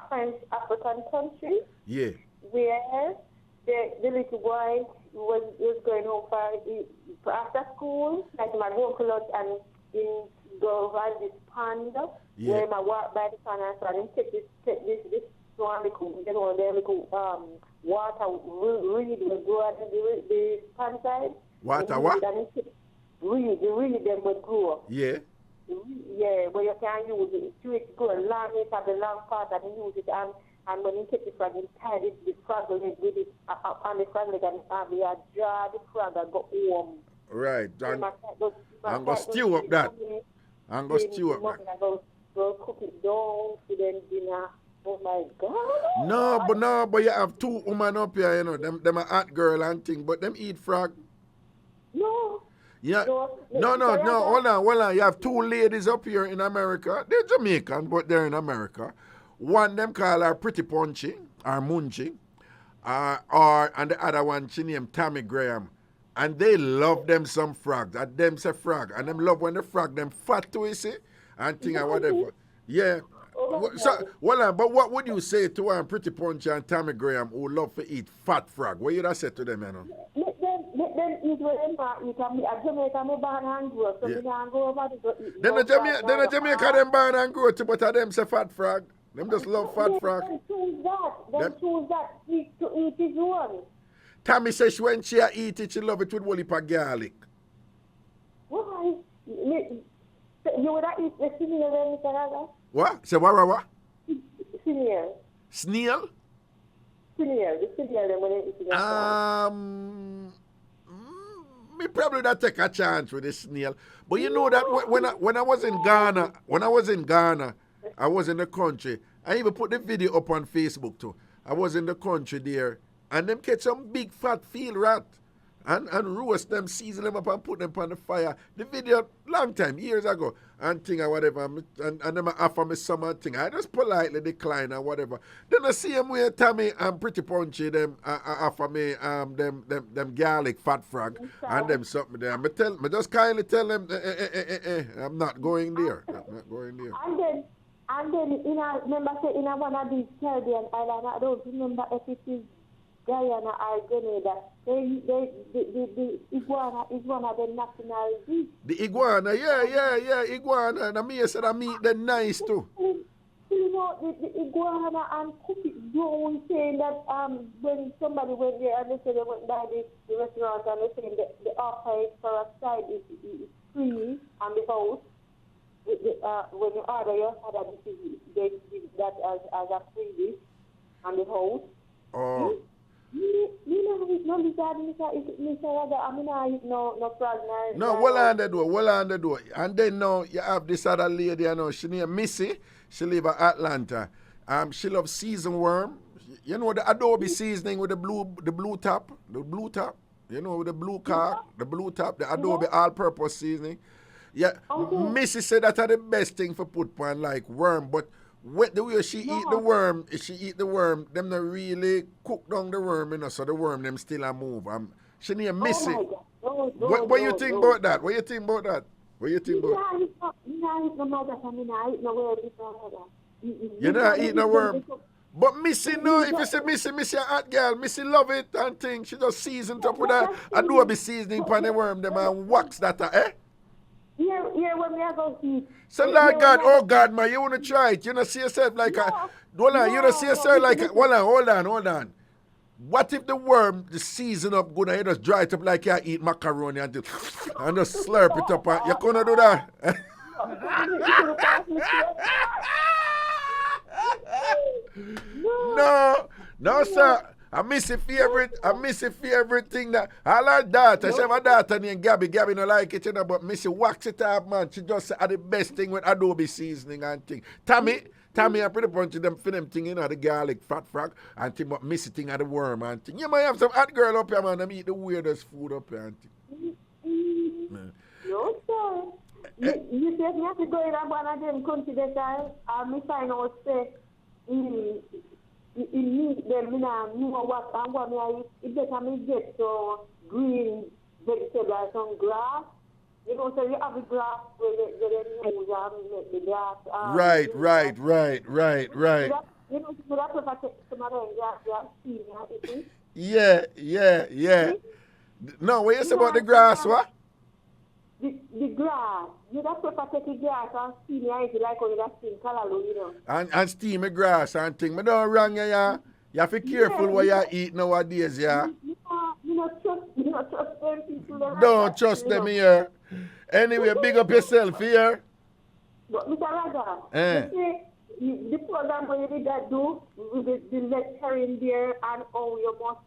French African country. Yeah. Where the little boy was going home for after school, like my go to lunch and in go around this pond where I walk by the pond and so I didn't take this one little water reed will go at the pond side. Water what? Reed them would grow. Yeah. Yeah, but you can use it. You go a long way for the long part and use it and when you take the frog, you tie the frog with it on the frog leg and you draw the frog and go home. Right. I'm going to stew up that. I'm going to stew up that. Go cook it down to then dinner. Oh my God. No, but you have two women up here, you know. Them a hot girl and thing, but them eat frog. No. Yeah. No. Hold on. You have two ladies up here in America. They're Jamaican, but they're in America. One them call her Pretty Punchy or Munchie. And the other one she named Tammy Graham. And they love them some frogs. And them say frog. And them love when the frog them fat to you see. And thing and whatever. Yeah. So, but what would you say to Pretty Punchy and Tammy Graham who love to eat fat frog? What you da say to them, you know? Let them eat what them eat. A Jamaica me born and grow, so me can't go over to eat. Then the Jamaica them born and grow too, but them say fat frog. Them just love fat frog. Them choose that. To eat his one. Tammy says when she eat it, she love it with whole heap of garlic. Why? You would have eat the snail then, Mr. Raga? What? Say what? Snail. Snail? Snail. The snail then when they eat it. Me probably not take a chance with the snail. But you know that when I was in Ghana, I was in the country. I even put the video up on Facebook too. I was in the country there, and them catch some big fat field rat and roast them, season them up and put them on the fire. The video long time, years ago, and thing or whatever, and them offer me some thing. I just politely decline or whatever. Then I see them where Tammy and Pretty Punchy them offer me them garlic fat frog and them something there. Me just kindly tell them I'm not going there. I'm not going there. And then remember say in one of these Caribbean islands, I don't remember if it is Guyana or Grenada. The iguana is one of the national dishes. The iguana, yeah, iguana. And me said I meat them nice too. You know, the iguana and cook it down, saying that when somebody went there and they said they went by the restaurant and they said the offer for a side is free on the house. When you order your order, they give that as a freebie on the house. Oh. No Pardna. No, well on the door. And then now you have this other lady, you know, she named Missy. She live in Atlanta. She loves seasoned worm. You know the adobe seasoning with the blue top. You know, with the blue car, the blue top, the adobe all-purpose seasoning. Yeah, Missy said that are the best thing for put on like worm, but the way she eat the worm, them not really cook down the worm, you know, so the worm them still a move. She named Missy. What you think about that? What you think about that? You not eat no worm. But Missy, no, if you say Missy a hot girl, Missy love it and things. She just seasoned up with a adobe seasoning pan the worm, them and wax that, eh? Yeah, when we are going to eat. So, Lord God, oh God, man, you want to try it. You don't see yourself like you don't see yourself like hold on. What if the worm, the season up good and you just dry it up like you eat macaroni and just slurp it up? You couldn't do that? No, sir. I miss your favorite thing that all her daughter, she have a daughter named Gabby. Gabby don't like it, you know, but Missy wax it up, man. She just had the best thing with adobe seasoning and thing. Tammy and Pretty Punchy them for them thing, you know, the garlic fat frog and thing, but Missy thing at the worm and thing. You might have some hot girl up here, man. Them eat the weirdest food up here and thing. No, sir. You said me have to go in one of them country that I find out say in me, then me know what I'm going to eat. It better me get some green vegetables, some grass. You know, so you have the grass where they use and make the grass. Right. You know, so that's what I take some of them grass, steam, Yeah. No, what you say about the grass, what? The grass. You that's what I take the grass and steam it like when you steam callaloo, you know. And steam the grass and thing. Me don't wrong you, yeah. You have to be careful what you eat nowadays, yeah. You don't trust them people. Don't trust them here. Anyway, big up yourself here. But Mr. Raga, the program where you did that do with the lecturing there and how you must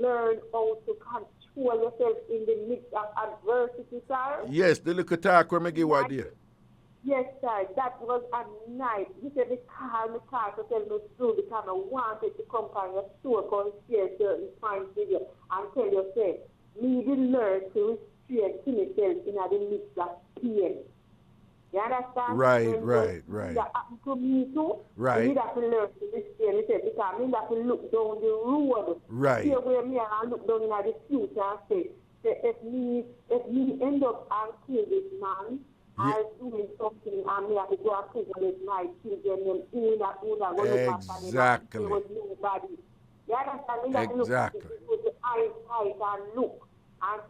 learn how to control yourself in the midst of adversity, sir. Yes, the little talk where I give you idea. Yes, sir. That was a night. You said the car to tell me through because I wanted to come by your store because share certain fine video and tell yourself, me didn't learn to restrain myself in the midst of pain. You understand? Right. That happened to me too. Right. You need to learn to restrain myself because I need to look down the road. Right. Here where me and look down in the future and say if me end up and kill this man, I was doing something and me have to go and prison with my children and doing that, exactly. There was nobody. You understand? Me have to look at it with the eyes tight and look. And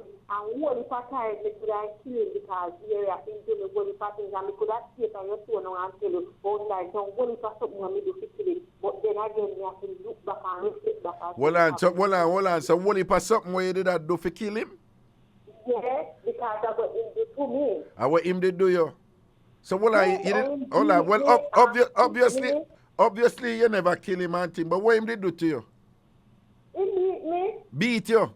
what if I tried to could I kill him because here I think to me what if I think and we could have taken your phone and tell you, oh like, so what if I something on me to kill him? But then again, you have to look back and reflect back. Hold on. So what if something where you did that do for kill him? Yeah, because I got him to me. And what him did do you? So what Yeah, you did? him Hold on. beat Well, me and obviously you never kill him and thing. But what him did do to you? He beat me. Beat you?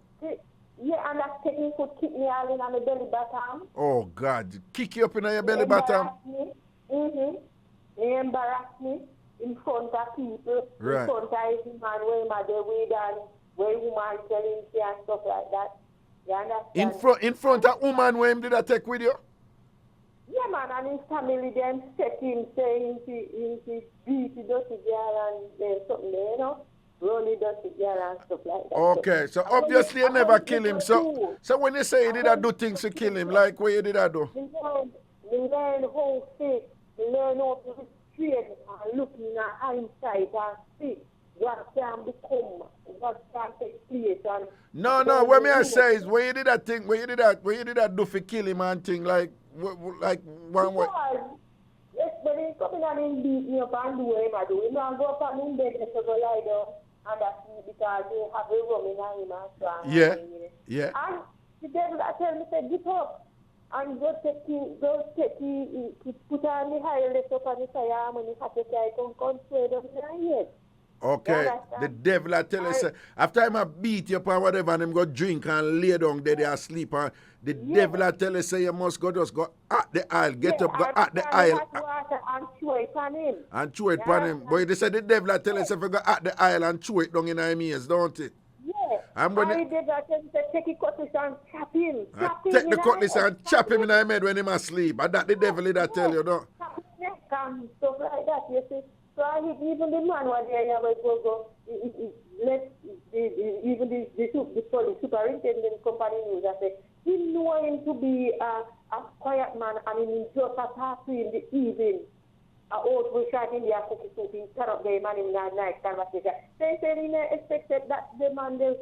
Yeah, and that technique could kick me all in on the belly bottom. Oh God! Kick you up in your belly bottom. He embarrassed me in front of people. Right. In front of every man where my day with and where woman telling me and stuff like that. You understand? In front of woman where him did I take with you? Yeah, man, and his family then set him saying he beat the dirty girl and something there, you know? Rolling dirty girl and stuff like that. Okay, so obviously you never kill him. So when you say you did I do things to kill him, like what you did I do? We learn how to learn how to restrain and look in the hindsight and see what can become, what can take place. And No, what me I say is when you did that thing, when you did that do for kill him and thing, like one way. Yes, but he coming and he beat me up and do what him I do. He don't go up on him bed and go lie down and that's because they have a rum in him and so on. Yeah. And the devil I tell me said get up and go take put on the higher lift up on the fire and he have to say come straight up in the head. Okay, the devil I tell you, say, after him I beat you up and whatever and him go drink and lay down there they asleep and the devil I tell you say you must just go at the aisle, get up, go at the aisle. And chew it on him. And chew it on him. But they say the devil I tell you say if you go at the aisle and chew it down in his ears, don't it? Yeah. And when the devil I tell you say take the cutlass and chop him. Take the cutlass and chop him in the head when him asleep. And that the devil that tell you, no? Chop his neck and stuff like that, you see. So I hit even the man was there, even the superintendent company news, I said, he knew him to be a quiet man and he just attacked him in the evening. Out we shot in there cookie soup, he cut up the man in that night conversation. They said he expected that the man they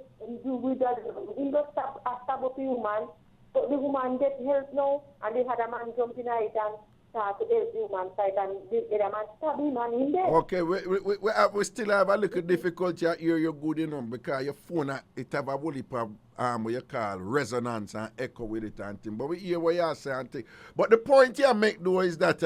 do with that, he got stab up the woman, but the woman get help now, and they had a man jump in it and start to help the woman fight and the other man stab him and in there. Okay, we still have a little difficulty here, you're good enough because your phone, it have a whole heap of what you call resonance and echo with it and thing. But we hear what you say and thing. But the point you make though is that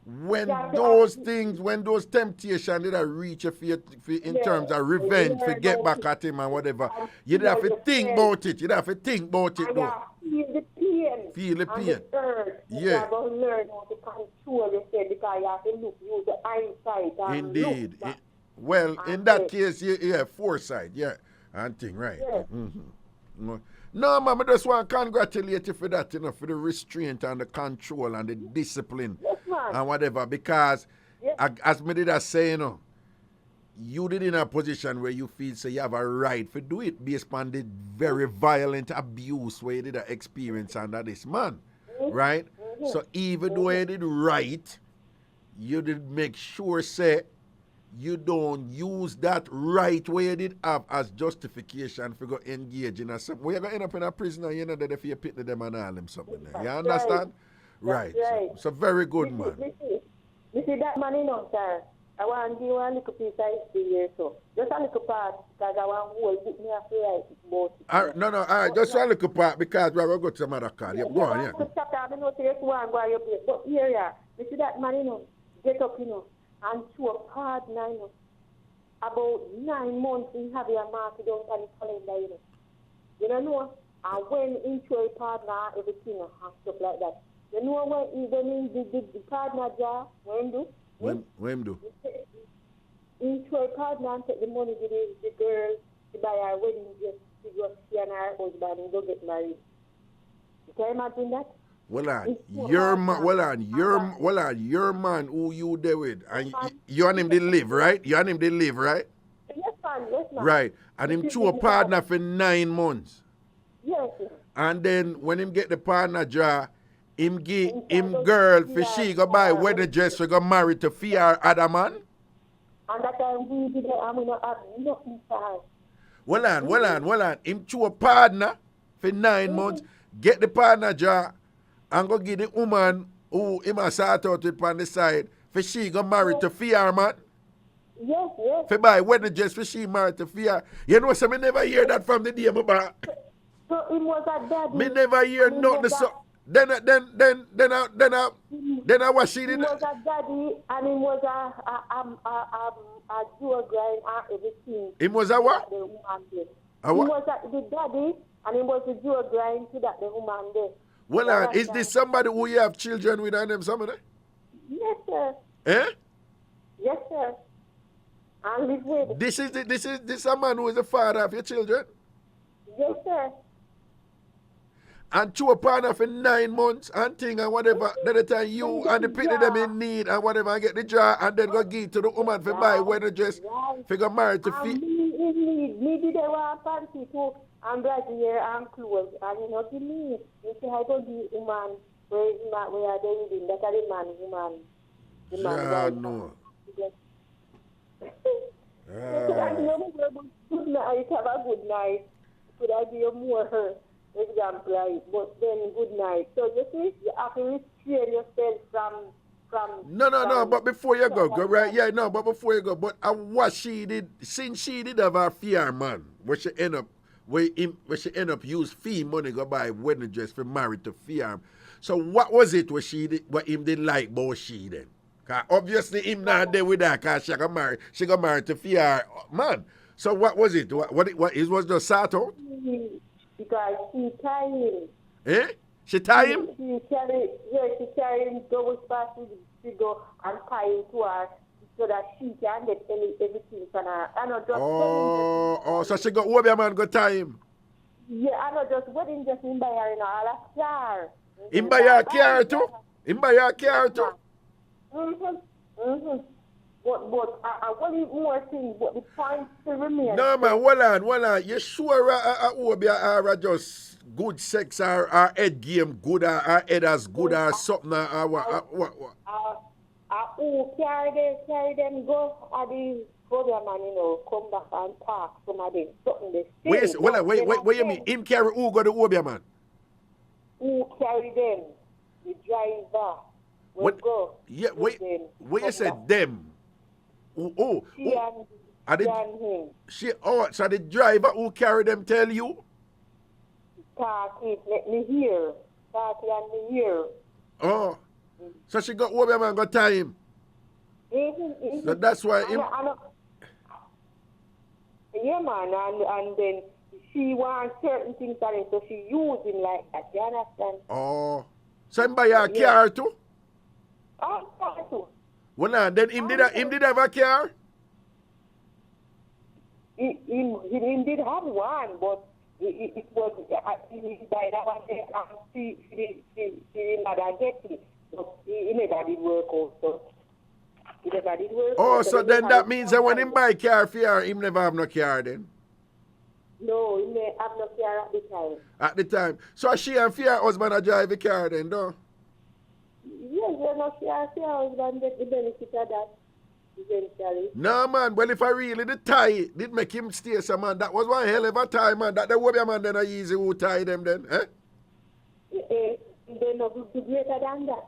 when those things, when those temptations did reach you in terms of revenge, to get back at him and whatever, you'd have to think about it. You'd have to think about it though. Feel the pain. Feel the pain. And the urge. Yeah. You have to learn how to control yourself because you have to use the eyesight. And Indeed. Look back. Well, in that case, you have foresight, yeah, and thing, right. Yeah. Mm-hmm. No, man, I just want to congratulate you for that, you know, for the restraint and the control and the discipline and whatever, because as me did I say, you know, you did in a position where you feel so you have a right to do it based on the very violent abuse where you did experience under this man, right? So even though you did right, you did make sure, say, you don't use that right where you did have as justification for go engage in a something. Well, you're going to end up in a prison and you know that if you pit them and all them something there. You understand? Right. So very good, man. You see that man in sir? I want to give one little piece of history here, so. Just a little part, because I want to hold book me have to write it about it. No, all right, just a little part, because we're going to go to some other card. Yeah, go on, yeah. But here, you see that man, you know, get up, you know, and to a Pardna, you know, about 9 months in having a market down on the calendar, you know. You know, and when into a Pardna, everything and stuff like that. You know when the Pardna jar, when do? When do? Into a Pardna and take the money to the girl to buy her wedding dress to go see and her husband and go get married. You can imagine that? Your man who you there with, and you and him did live, right? You and him did live, right? Yes, man. Right, and him to a partner for 9 months. Yes. And then when him get the partner jar, him give him girl for she go buy wedding dress for go marry to fear other man. And that time we did I'm gonna have nothing for her. Well on. Him to a partner for 9 months, get the partner jar. And go give the woman who him a sort out it on the side for she go marry to fear man. Yes, yes. For buy wedding dress for she married to fear. You know, so me never hear that from the day, my So it was a daddy. me never hear and he nothing. was So a- then I was she He did. was a daddy and he was a jewel grind and everything. Him was a what? The woman did. A He what? was the daddy and he was the jewel grind to that the woman did. Well, is this somebody who you have children with and them somebody? Yes, sir. Eh? Yes, sir. And live with. This is a man who is the father of your children. Yes, sir. And chew upon her for 9 months and thing and whatever. Then the time you and the people them in need and whatever and get the jar and then go give to the woman for buy wedding dress for go married to And feet. me did a want fancy too and brazier and clothes and you know to me. You say I don't be woman where are they living? That are the man woman. The man Yeah, wife. no. Could I be a good night? Have a good night. Could I be a more exemplary? But then good night. So you see, you have to restrain yourself from. No, but before you go right, yeah, no, but before you go, but what she did, since she did have her fear man, where she end up use fee money go buy wedding dress for married to fear. So what was it what him didn't like about she then? Cause obviously him not there with her cause she got married to fear man. So what was it? What it was just sort out? Because she tied him. Eh? She tie him? She carried him double fast to go and tie him to her so that she can get everything from her. I know just so she got Obia man go tie him. Yeah, I know just wedding just in by her in all a car. Him buy her car too? Him buy her car too? But I want more things, but the point still remains. No man, hold on. You sure Obia are just good sex or head game good or head as good or something or what? Who carry them go at the program and come back and talk some of them something they say. What you mean? Him carry who go to Obia man? Who carry them? The driver will go. Yeah, with wait. them. What you said them? She and him. So the driver who carry them tell you? Talk it, let me hear. Talk let me hear. Oh. So she got Obia man got time. So that's why him. Yeah, man, and then she wants certain things on it, so she use him like that. You understand? Oh. So him buy a car too? Oh, too. Well, then him did have a car? He did have one, but it was he died that one day and she didn't get it. But he never did work also. He never did work. Oh, so then that means that when him buy car for her, him never have no car then? No, he may have no car at the time. At the time. So she and her husband a drive a car then, though? Yes, you know, she husband get the benefit of that eventually. No, man. Well, if I really the tie did make him stay, so man, that was one hell of a tie, man. That the Wobia man then a easy who tie them then, eh? They no do greater than that.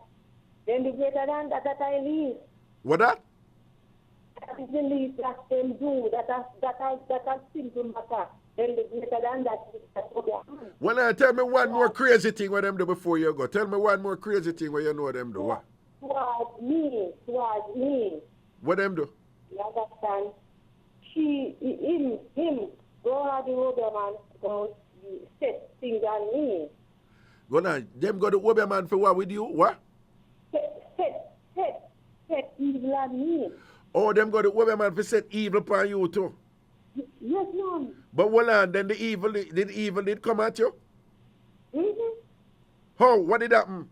Then the greater than that I leave. What that? That is the least that them do. That are simple matter. Then the greater than that is that Wobia. Well, tell me one more crazy thing what them do before you go. Tell me one more crazy thing what you know them do. What? Towards me. What them do? You understand? Him, go out the Wobia man, go set things on me. Go on. Them go to Wobia man for what with you? What? Set evil on me. Oh, them go to Wobia man for set evil upon you too. Yes, ma'am. But hold on, then the evil did come at you? Mm-hmm. How? What did happen?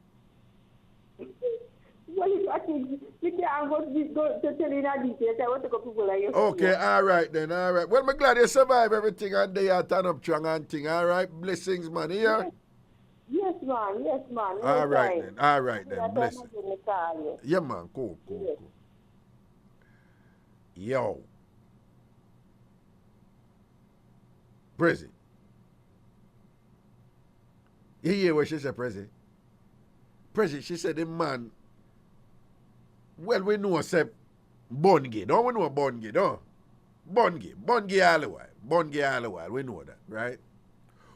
Well, if I think you can't go to tell you that details, I want to go to people like you. Okay, all right then, all right. Well, I'm glad you survive everything and they are turn up strong and thing, all right? Blessings, man, here? Yes, man. No all right time. then, all right then, Yeah, blessings. Yeah, man, cool. Yes. Yo. Prezi. You hear what she said, Prezi? Prezi, she said the man, well, we know, say, Bungie. Don't we know Bungie, no? Bungie all the while. Bungie all the while. We know that, right?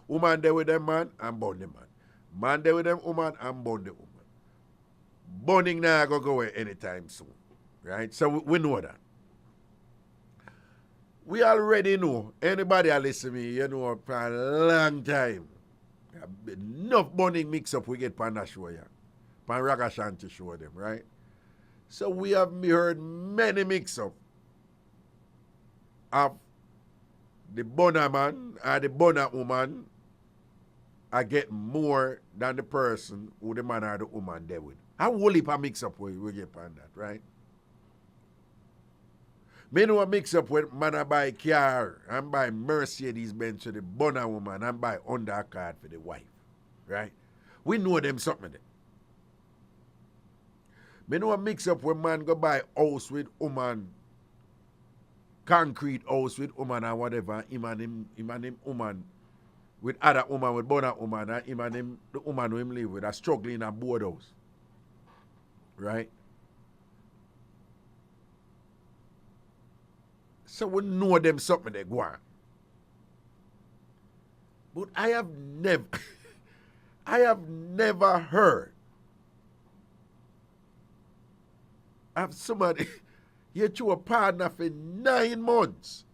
Woman there with them man and bun the man. Man there with them woman and bun the woman. Bunning now go away anytime soon, right? So we know that. We already know. Anybody that listen to me, you know, for a long time. Enough bunning mix-up we get on that show, yeah. On Ragashanti show them, right? So we have heard many mix-up of the bunner man or the bunner woman I get more than the person who the man or the woman there with. How will heap a mix-up we get on that, right? Me know a mix-up when man I buy car and buy Mercedes Benz for the bunner woman and buy undercard for the wife, right? We know them something there. Me know a mix-up when man go buy house with woman, concrete house with woman and whatever, him and him woman with other woman, with bunner woman, and him and him, the woman who him live with, are struggling in a board house, right? So we know them something they go on. But I have never heard of somebody you threw a partner for 9 months.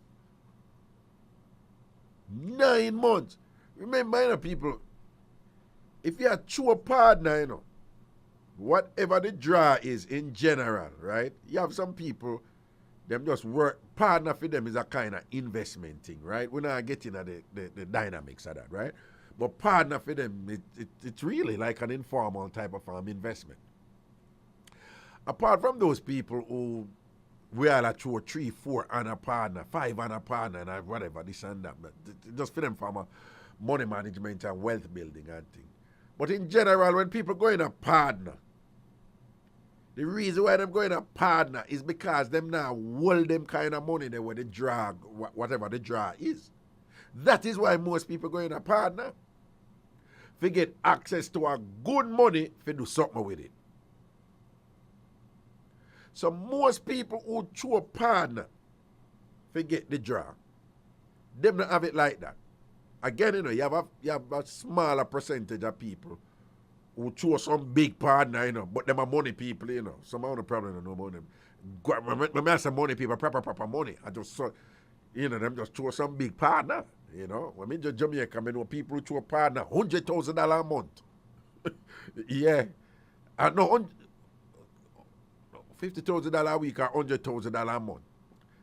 9 months. Remember, you know, people, if you are through a partner, you know, whatever the draw is in general, right? You have some people, them just work. Partner for them is a kind of investment thing, right? We're not getting at the dynamics of that, right? But partner for them, it's really like an informal type of investment. Apart from those people who we are like 2 or 3, 4 on a partner, 5 on a partner, and whatever, this and that. But just for them from a money management and wealth building and thing. But in general, when people go in a partner, the reason why them going a partner is because them now hold them kind of money there where they draw, whatever the draw is. That is why most people go in a partner. They get access to a good money if they do something with it. So most people who choose a partner, they get the draw. Them don't have it like that. Again, you know, you have a smaller percentage of people who choose some big partner, you know, but them are money people, you know. Some of the problem I know about them. When I say money people, proper money. I just saw, you know, them just choose some big partner, you know. When I just Jamaica, I know people who choose a partner, $100,000 a month. Yeah. I know $50,000 a week or $100,000 a month.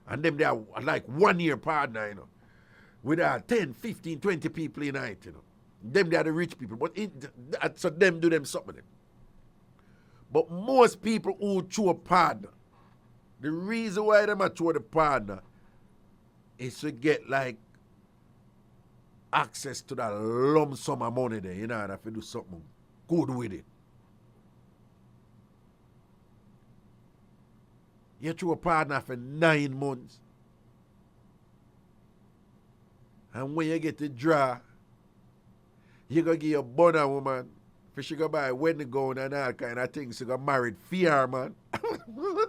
And them they are like 1 year partner, you know. With 10, 15, 20 people in it, you know. Them they are the rich people. But so them do them something. But most people who choose a partner, the reason why them are choose the partner is to get like access to that lump sum of money there, you know, and if you do something good with it. You choose a partner for 9 months. And when you get the draw, you go give your bunner woman for she go buy a wedding gown and all kind of things. She go married fear, man.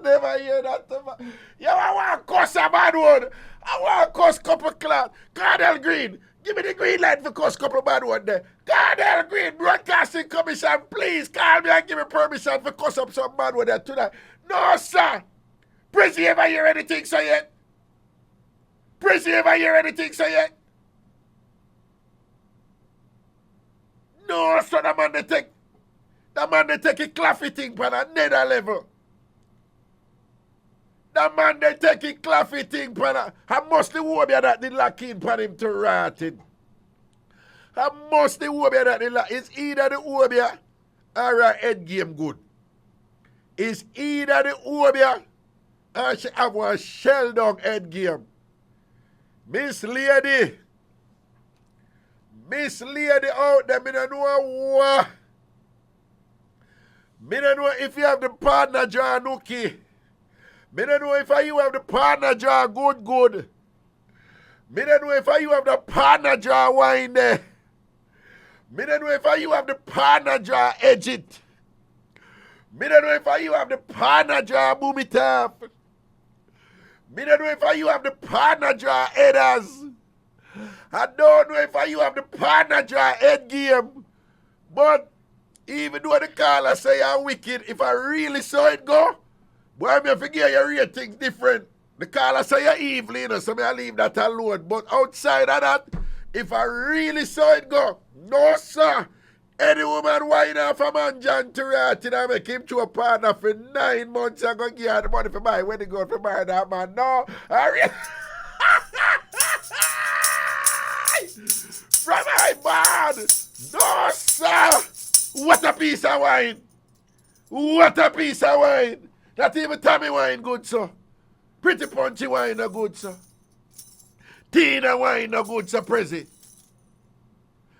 Never hear that, man. Yo, I want to cuss a bad one. I want to cuss couple clout. Cardell Green, give me the green light for cuss couple bad one there. Cardell Green, Broadcasting Commission, please call me and give me permission for cuss up some bad one there tonight. No, sir. Prissy ever hear anything so yet? Prissy ever hear anything so yet? No, so the man they take a claffy thing for another level. The man they take a claffy thing for that. I must the wobia that they lock in for him to rot it. I must the wobia that they lock. It's either the wobia or a head game good. It's either the wobia or she have a shell down head game. Miss Lady out there, me don't know what. Me don't know if you have the partner jar nookie. Me don't know if you have the partner jar good. Me don't know if you have the partner jar wine there. Me don't know if you have the partner jar edge it. Me don't know if you have the partner jar boom it off. Me don't know if you have the partner draw headers. I don't know if you have the partner draw head game. But even though the caller say you're wicked, if I really saw it go, boy, I forget your ratings different. The caller say you're evil, you know, so I leave that alone. But outside of that, if I really saw it go, no, sir. Any woman whine off a man John Turati and I make him to a partner for 9 months and go give her the money for buy when they go for buy that man. No, from my man. No, sir. What a piece of wine. What a piece of wine. Not even Tommy wine good, sir. Pretty punchy wine no good, sir. Tina wine no good, sir, Prezi.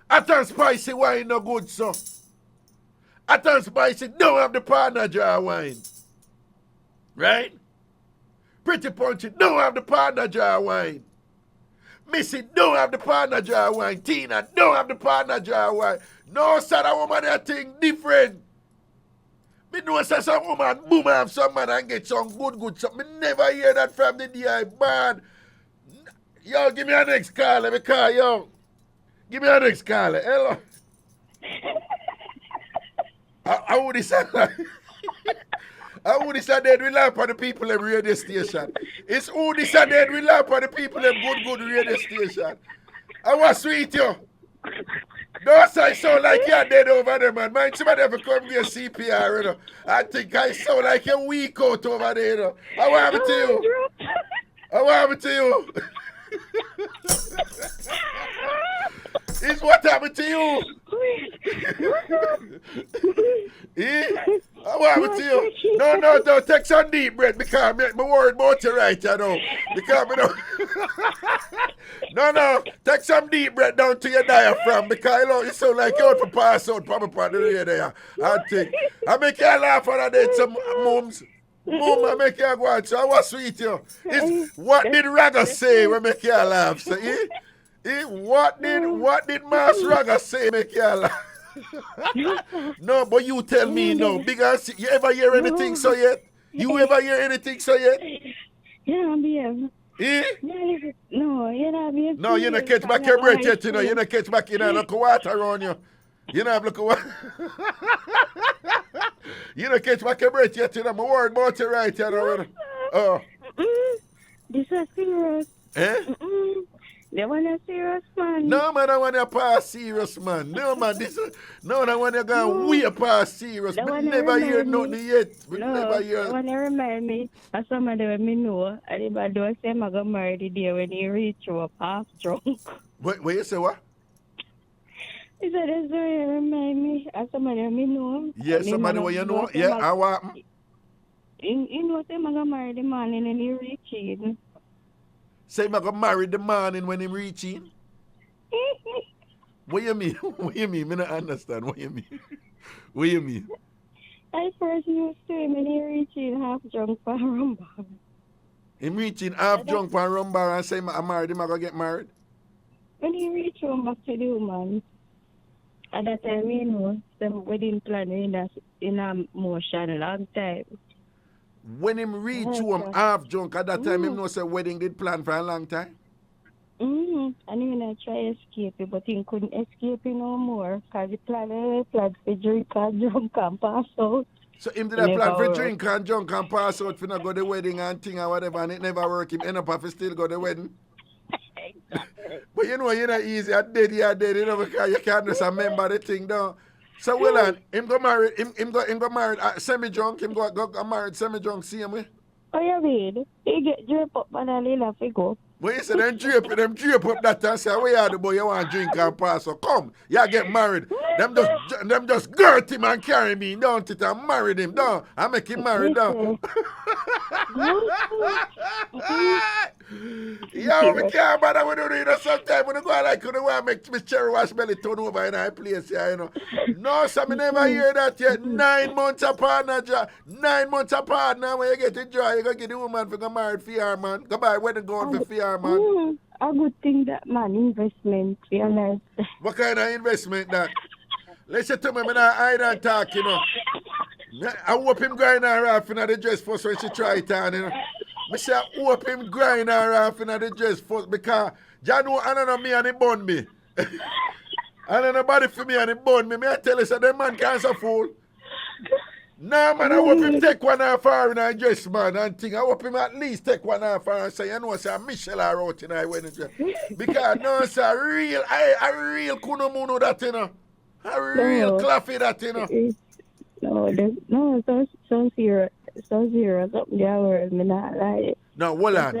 Hot and spicy wine no good, sir. Hot and spicy don't have the partner jar wine. Right? Pretty punchy don't have the partner jar wine. Missy don't have the partner jar wine. Tina don't have the partner jar wine. No, sir, that woman that thing different. Me know say some woman boom have some man and get some good stuff. Me never hear that from the DI band. Yo, give me a next call. Let me call yo. Give me a next call. Hello. I would say I would say that we laugh on the people at radio station. It's who this and that we laugh on the people at good radio station. I was sweet yo. No, I sound like you're dead over there, man. Mind somebody ever come get CPR, you know. I think I sound like you're weak out over there, you know. How happened to you? How happened to you? It's what happened to you? Eh? How happened to you? No, take some deep breath because I'm worried about you right, you know. Because me no, take some deep breath down to your diaphragm because you know you sound like you're out for pass out probably on the radio there. I think. I make you laugh when I did some mums. Mom, I make you go on. So I was sweet you. It's what did Raga say when make you laugh? So, what did Mas Raga say make you laugh? No, but you tell me no. Because you ever hear anything so yet? You ever hear anything so yet? Yeah, I'm here. Eh? No, you're not here. No, you don't catch back your breath yet, you know. You don't catch back, you know, look water around you. You don't have look water. You don't catch back your breath yet, you know. I'm worried about you right, you know. Oh. This is serious. Eh? They want a serious man. No, man, I want to pass serious, man. No, man, I want to go way past serious. But never hear nothing yet. But never hear. They want to remind me of somebody when me know. And if I don't say I'm going to marry the day when he reach you up half drunk. Wait, you say what? He said, that's why you remind me of somebody when me know. Yeah, somebody when you know. Yeah, I want. You know, say I'm going to marry the man and then he reach it. Say I'm going to marry the man when him reaching? What you mean? What you mean? I don't understand. What you mean? What you mean? I first used to him and he reaching half drunk for a rumba. Him reaching half drunk for a rumba and say I'm married him, I'm going to get married? When he reach home back to the woman, at that time, you know, the wedding plan in a motion long time. When him reach home half drunk, at that time, him know say wedding did plan for a long time? And even I try to escape it, but he couldn't escape it no more because he planned for drink and drunk and pass out. So him did a plan for drink and drunk and pass out for not go to the wedding and thing or whatever, and it never work. Him end up have to still go to the wedding. Exactly. But you know, you're not easy. You're dead, you know, because you can't just remember the thing down. So well on, him go married, him go married semi-drunk, him go married semi-drunk, see him way? Oh, you mean? He get draped up and a little figure. When you say them drape up that and say, where you the boy, you want to drink and pass, so come, you get married. Them just girt him and carry me, don't it, and married him, don't. I make him married, don't. Yo, we can't bother with you, know, sometimes when you go like, you know, want to make Miss Cherry Wash belly turn over in our place, yeah, you know. No, so I never hear that yet. 9 months apart, now, 9 months apart, now when you get it dry, you go get the woman for go married for your man. Go buy wedding gown for your man. A good thing that man, investment, you know. What kind of investment that? Listen to me, I don't talk, you know. I hope him going around in the dress first when she try it on, you know. Me say I hope him grind her off in the dress first because John know I don't know me and he bun me. I don't know nobody for me and he bun me. Me I tell you, so the man can't so fool. Nah, man, I hope him take one off her in her dress, man, and thing. I hope him at least take one off her and say, you know, say, Michelle are out in her wedding dress. Because, no, it's a real kunomuno that, you know. A real claffy that, you know. So serious. So serious. Up there where me not like it. No, hold on.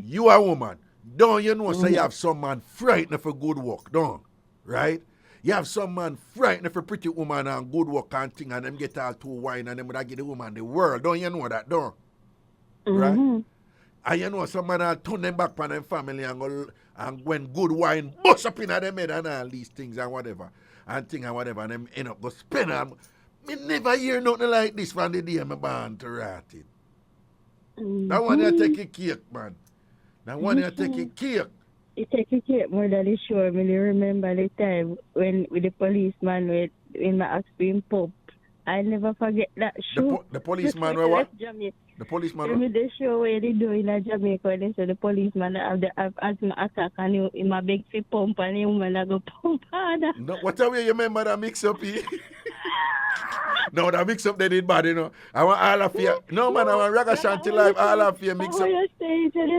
You a woman. Don't you know, say you have some man frightened for good work, don't? Right? You have some man frightened for pretty woman and good work and thing, and them get all too wine and them would give the woman the world. Don't you know that, don't? Right? And you know some man will turn them back on them family and go, and when good wine bust up in them head and all these things and whatever. And thing and whatever, and them end up go spend them. Me never hear nothing like this from the day I'm born to rat it. That one you take a cake, man. That one you take a cake. It take a cake more than the show. I really remember the time when with the policeman when my asked him pop. I never forget that show. The policeman where what? The policeman where? The show where they do in Jamaica when they say the policeman have asthma attack and he my big fi pump and the woman I go pump harder. No, what a way you remember that mix-up here? No, that mix-up they did bad, you know. I want all of you. No, man, I want Ragashanti live, all of you mix-up. You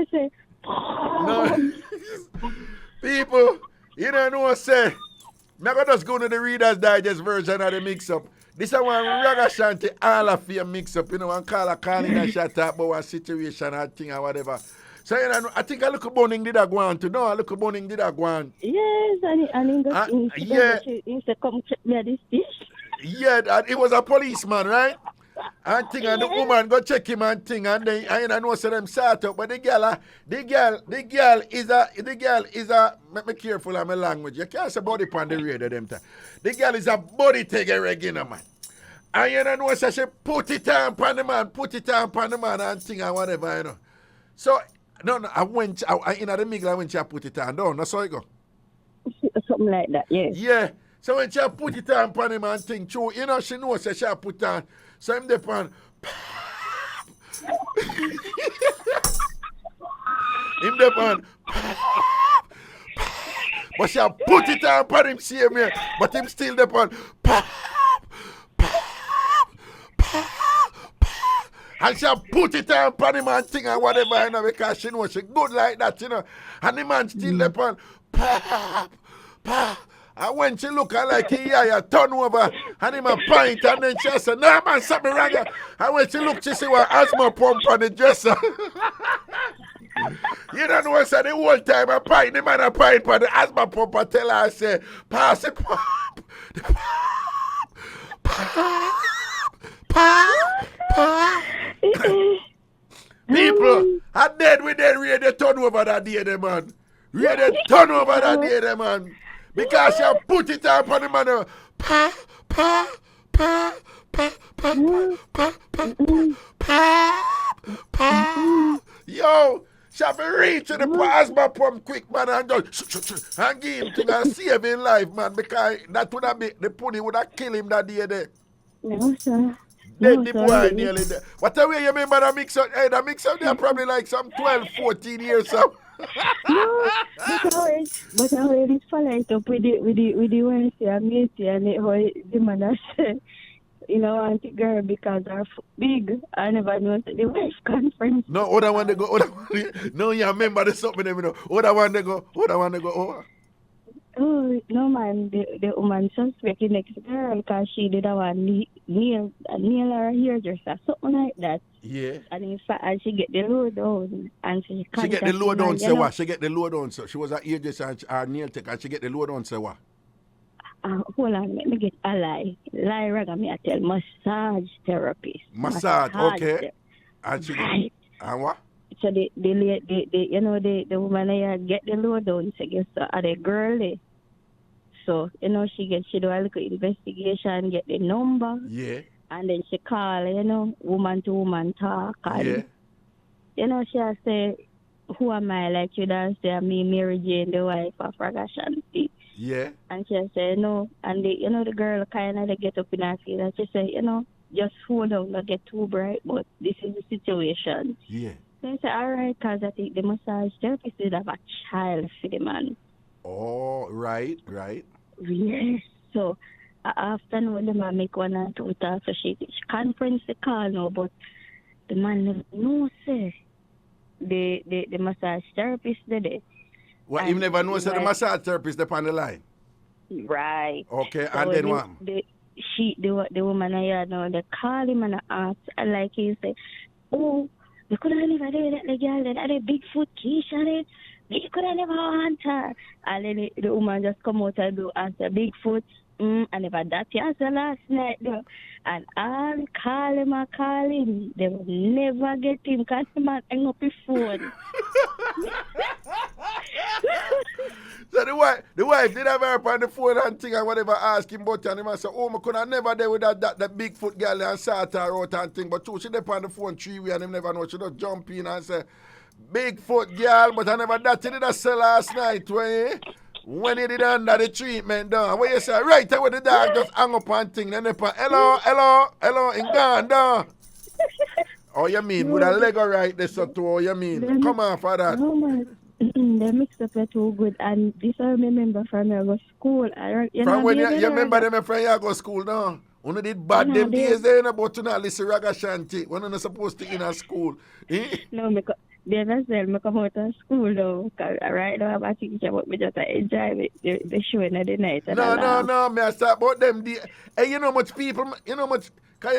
say. No. People, you don't know what say. I'm going to just go to the Reader's Digest version of the mix-up. This is one Ragashanti, all of you mix-up, you know, and call in and shut up about one situation or thing or whatever. So, you know, I think a little boning did I go on to know. A little boning did I go on. Yes, and he said, come check me at this dish. Yeah, and it was a policeman, right? And thing, and the woman go check him and thing, and then I know so them sort up. But the girl is a. Make me careful of my language. You can't say body pan the radio them time. The girl is a body taker regular man. And you know so she put it on pan the man, and thing and whatever, you know. So no, I went in the middle when she put it on. No, so it go. Something like that, yes. Yeah. So when she put it on pan him and thing, true, you know, she knows that she put on. So him dep on. Him dep on. But she put it on pan him same here. But him still dep on. And she put it on pan him and thing and whatever, you know, because she knows she good like that, you know. And the man still dep on. And when she look at like he turn over and him a pint and then she said, no man, something wrong. And when she look, she see what asthma pump on the dresser. You don't know what's the whole time a pint, the man a pint on the asthma pump and tell her, I say, pass the pump. Pop. People, I dead with them ready to turn over that day, the man. Ready to turn over that day, the man. Because she put it up on the man. Yo, she have to reach to the asthma pump quick, man, and just and give him to save his life, man, because that would have been, the pony would have killed him that day there. No, sir. Dead the boy nearly there. What a way you remember that mix-up? Hey, that mix-up there probably like some 12, 14 years old. No, but I already follow it up with the Wednesday and Matey and the man said, you know, I want the girl because they're big. I never know the wife conference. No, other one they go. No, you remember the something them, you know. Other one they go. Oh. Oh, no, man, the woman suspect the next girl because she did a one nail her hairdresser, something like that. Yeah. And in fact, and she get the low down. And she get the low down, say what? She get the low down, so she was a hairdresser and her nail tech, and she get the low down, say what? Hold on, let me get a lie. Lie, Raga, me I tell massage therapist. Massage, okay. And she right. And what? So the you know the woman there get the low down, so guess the girl. So you know she do a little investigation, get the number. Yeah. And then she call, you know, woman to woman talk. And, yeah. You know, she say, who am I? Like you don't say me, Mary Jane, the wife of Ragashanti. Yeah. And she say, no. And the girl kind of get up in her feet and she say, you know, just hold on, not get too bright, but this is the situation. Yeah. So I said, all right, because I think the massage therapist did have a child for the man. Oh, right. Yes. So afternoon, the man make one and two talks, so she conference the call now, but the man never know, say, the massage therapist did it. Well, you never know, the massage therapist up on the line. Right. Okay, so and then what? The woman I know, they call him and ask, and like he say, oh, you could have never done that, the girl, that a Bigfoot Keisha, you could have never want her. And then the woman just come out and do answer, Bigfoot, I never that answer last night, though. And all call him, they will never get him, because the man hang up his phone. So the wife did have her on the phone and thing and whatever, ask him about and him and say, oh, I could have never there with that Bigfoot girl and sort her out and thing. But she there on the phone 3 weeks and him never know. She just jump in and say, Bigfoot girl, but I never that. He did a say last night when he did under the treatment done. What you say? Right there with the dog just hang up and thing. Then they put, hello, and gone down. Oh, you mean with a leg right there, so too? Oh, you mean? Come on for that. No, man. They mix up it too good, and this I remember from I go school. From when you remember them from you go school now? When you did bad them days there, but you not listen Ragashanti when you're not supposed to in a school. No, they just tell me come out of school though. Cause right now I'm a teacher, but me just enjoy the show in the night. No, me I start about them. Hey, you know much people, cause you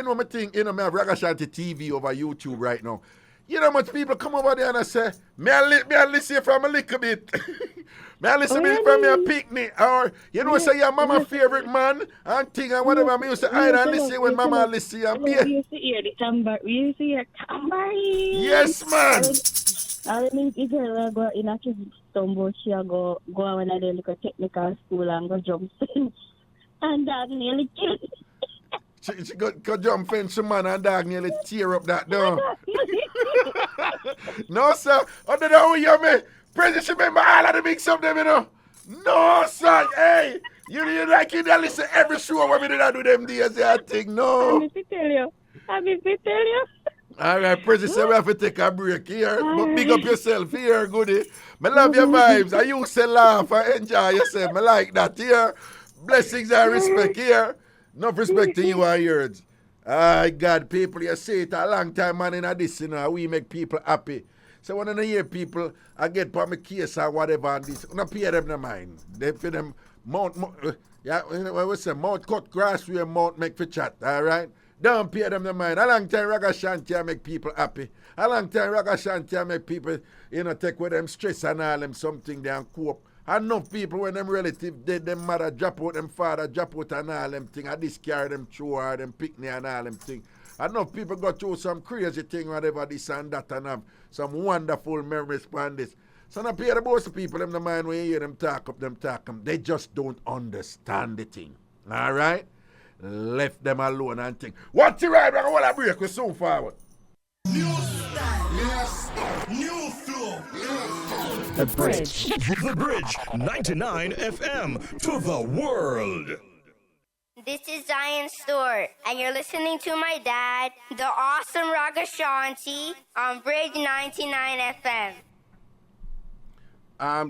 know my thing, me have Ragashanti TV over YouTube right now. You know much people come over there and I say, me I listen from a little bit. Me I listen bit from your picnic. Or, you know, say your mama favorite man and thing and whatever. Me used to hide and listen when mama listen. We used to hear the tambourine. Yes, man. I mean, if you go in a Kingston, but she go when I look at technical school and go jump and that nearly killed. She go jump fence man and dog nearly tear up that door. No, sir. Under the whole year, me. President, remember all of the Mixup them, you know? No, sir. Hey, you like you don't listen every show when we did not do them days, I think. No. I'm going to tell you. All right, President, so we have to take a break here. But big up yourself here, goodie. I love your vibes. I used to laugh and enjoy yourself. I like that here. Blessings and respect here. Enough respect to you and yours. God, people, you say it a long time, man, in this, you know, we make people happy. So when I hear people, I get for my case or whatever, and this, I don't pay them no mind. They for them mouth cut grass where mouth make for chat, all right? Don't pay them no mind. A long time Ragashanti I make people happy. A long time Ragashanti I make people, take with them stress and all them something they and cope. Enough people when them relatives dead, them mother drop out, them father drop out and all them thing, I discard them through or them picnic and all them thing. Enough people go through some crazy thing, whatever this and that and have some wonderful memories on this. So now pay the most of people, them the mind when you hear them talk up, they just don't understand the thing. Alright? Left them alone and think. What's the right? We're going to break, we're so forward. New style. Yes. New flow. The Bridge. The Bridge 99 FM to the world. This is Zion Stewart, and you're listening to my dad, the awesome Ragashanti, on Bridge 99 FM.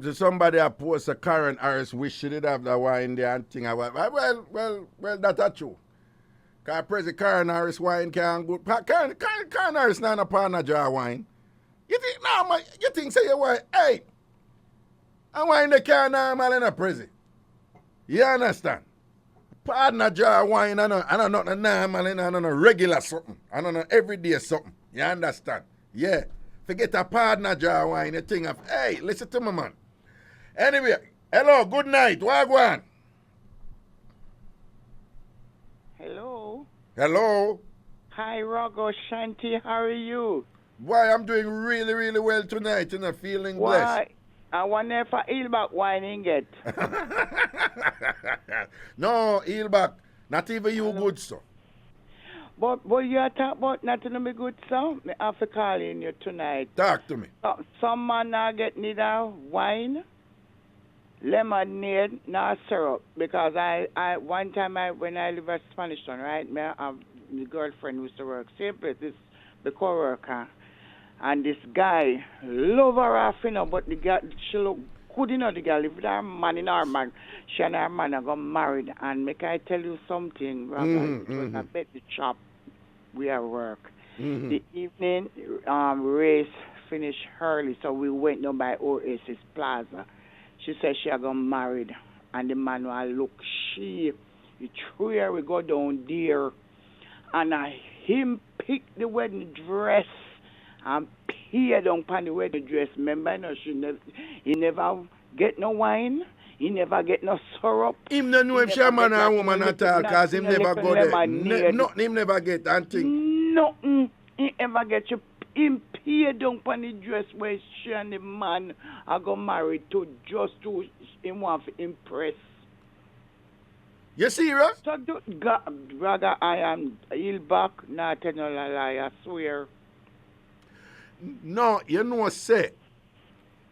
To somebody I post a Karen Harris wish she did have that wine there and thing. Well, that's true. Because President Karen Harris wine can't go. Karen Harris not a Pardna jar wine. You think, no, man, you think say you wine, hey, I wine the can normal in a prison. You understand? Pardna jar wine, I don't know normal in, I don't know regular something. I don't know everyday something. You understand? Yeah. Forget a Pardna jar wine, you think of, hey, listen to me, man. Anyway, hello, good night, wagwan. Hello. Hello. Hi, Ragashanti, how are you? Why, I'm doing really, really well tonight, and I'm feeling blessed. I wonder if I heal back whining yet. No, heal back. Not even you good, sir. But you are talking about nothing be good, sir. Me have to call in you tonight. Talk to me. Some man now get neither wine, lemonade, nor syrup. Because I one time when I live at Spanish Town, right, the girlfriend used to work same place, this the co-worker. And this guy love her off, you know, but the girl, she look good, you know, the girl, if her man in her man, she and her man are got married. And make I tell you something, Robert, it was a bit the shop we at work. The evening race finished early, so we went down by Oasis Plaza. She said she had got married, and the man will look she. He threw her, we go down there, and him pick the wedding dress and peer down on the wedding dress. Remember, you know, he never get no wine. He never get no syrup. Him no know if she a man or a woman at all, because him never go there. Nothing him never get and think. Nothing he ever get. You him peer down on the dress where she and the man are got married to just to him want to impress. You serious? So brother, I am ill back, not tell no lie, I swear. No, you know, say,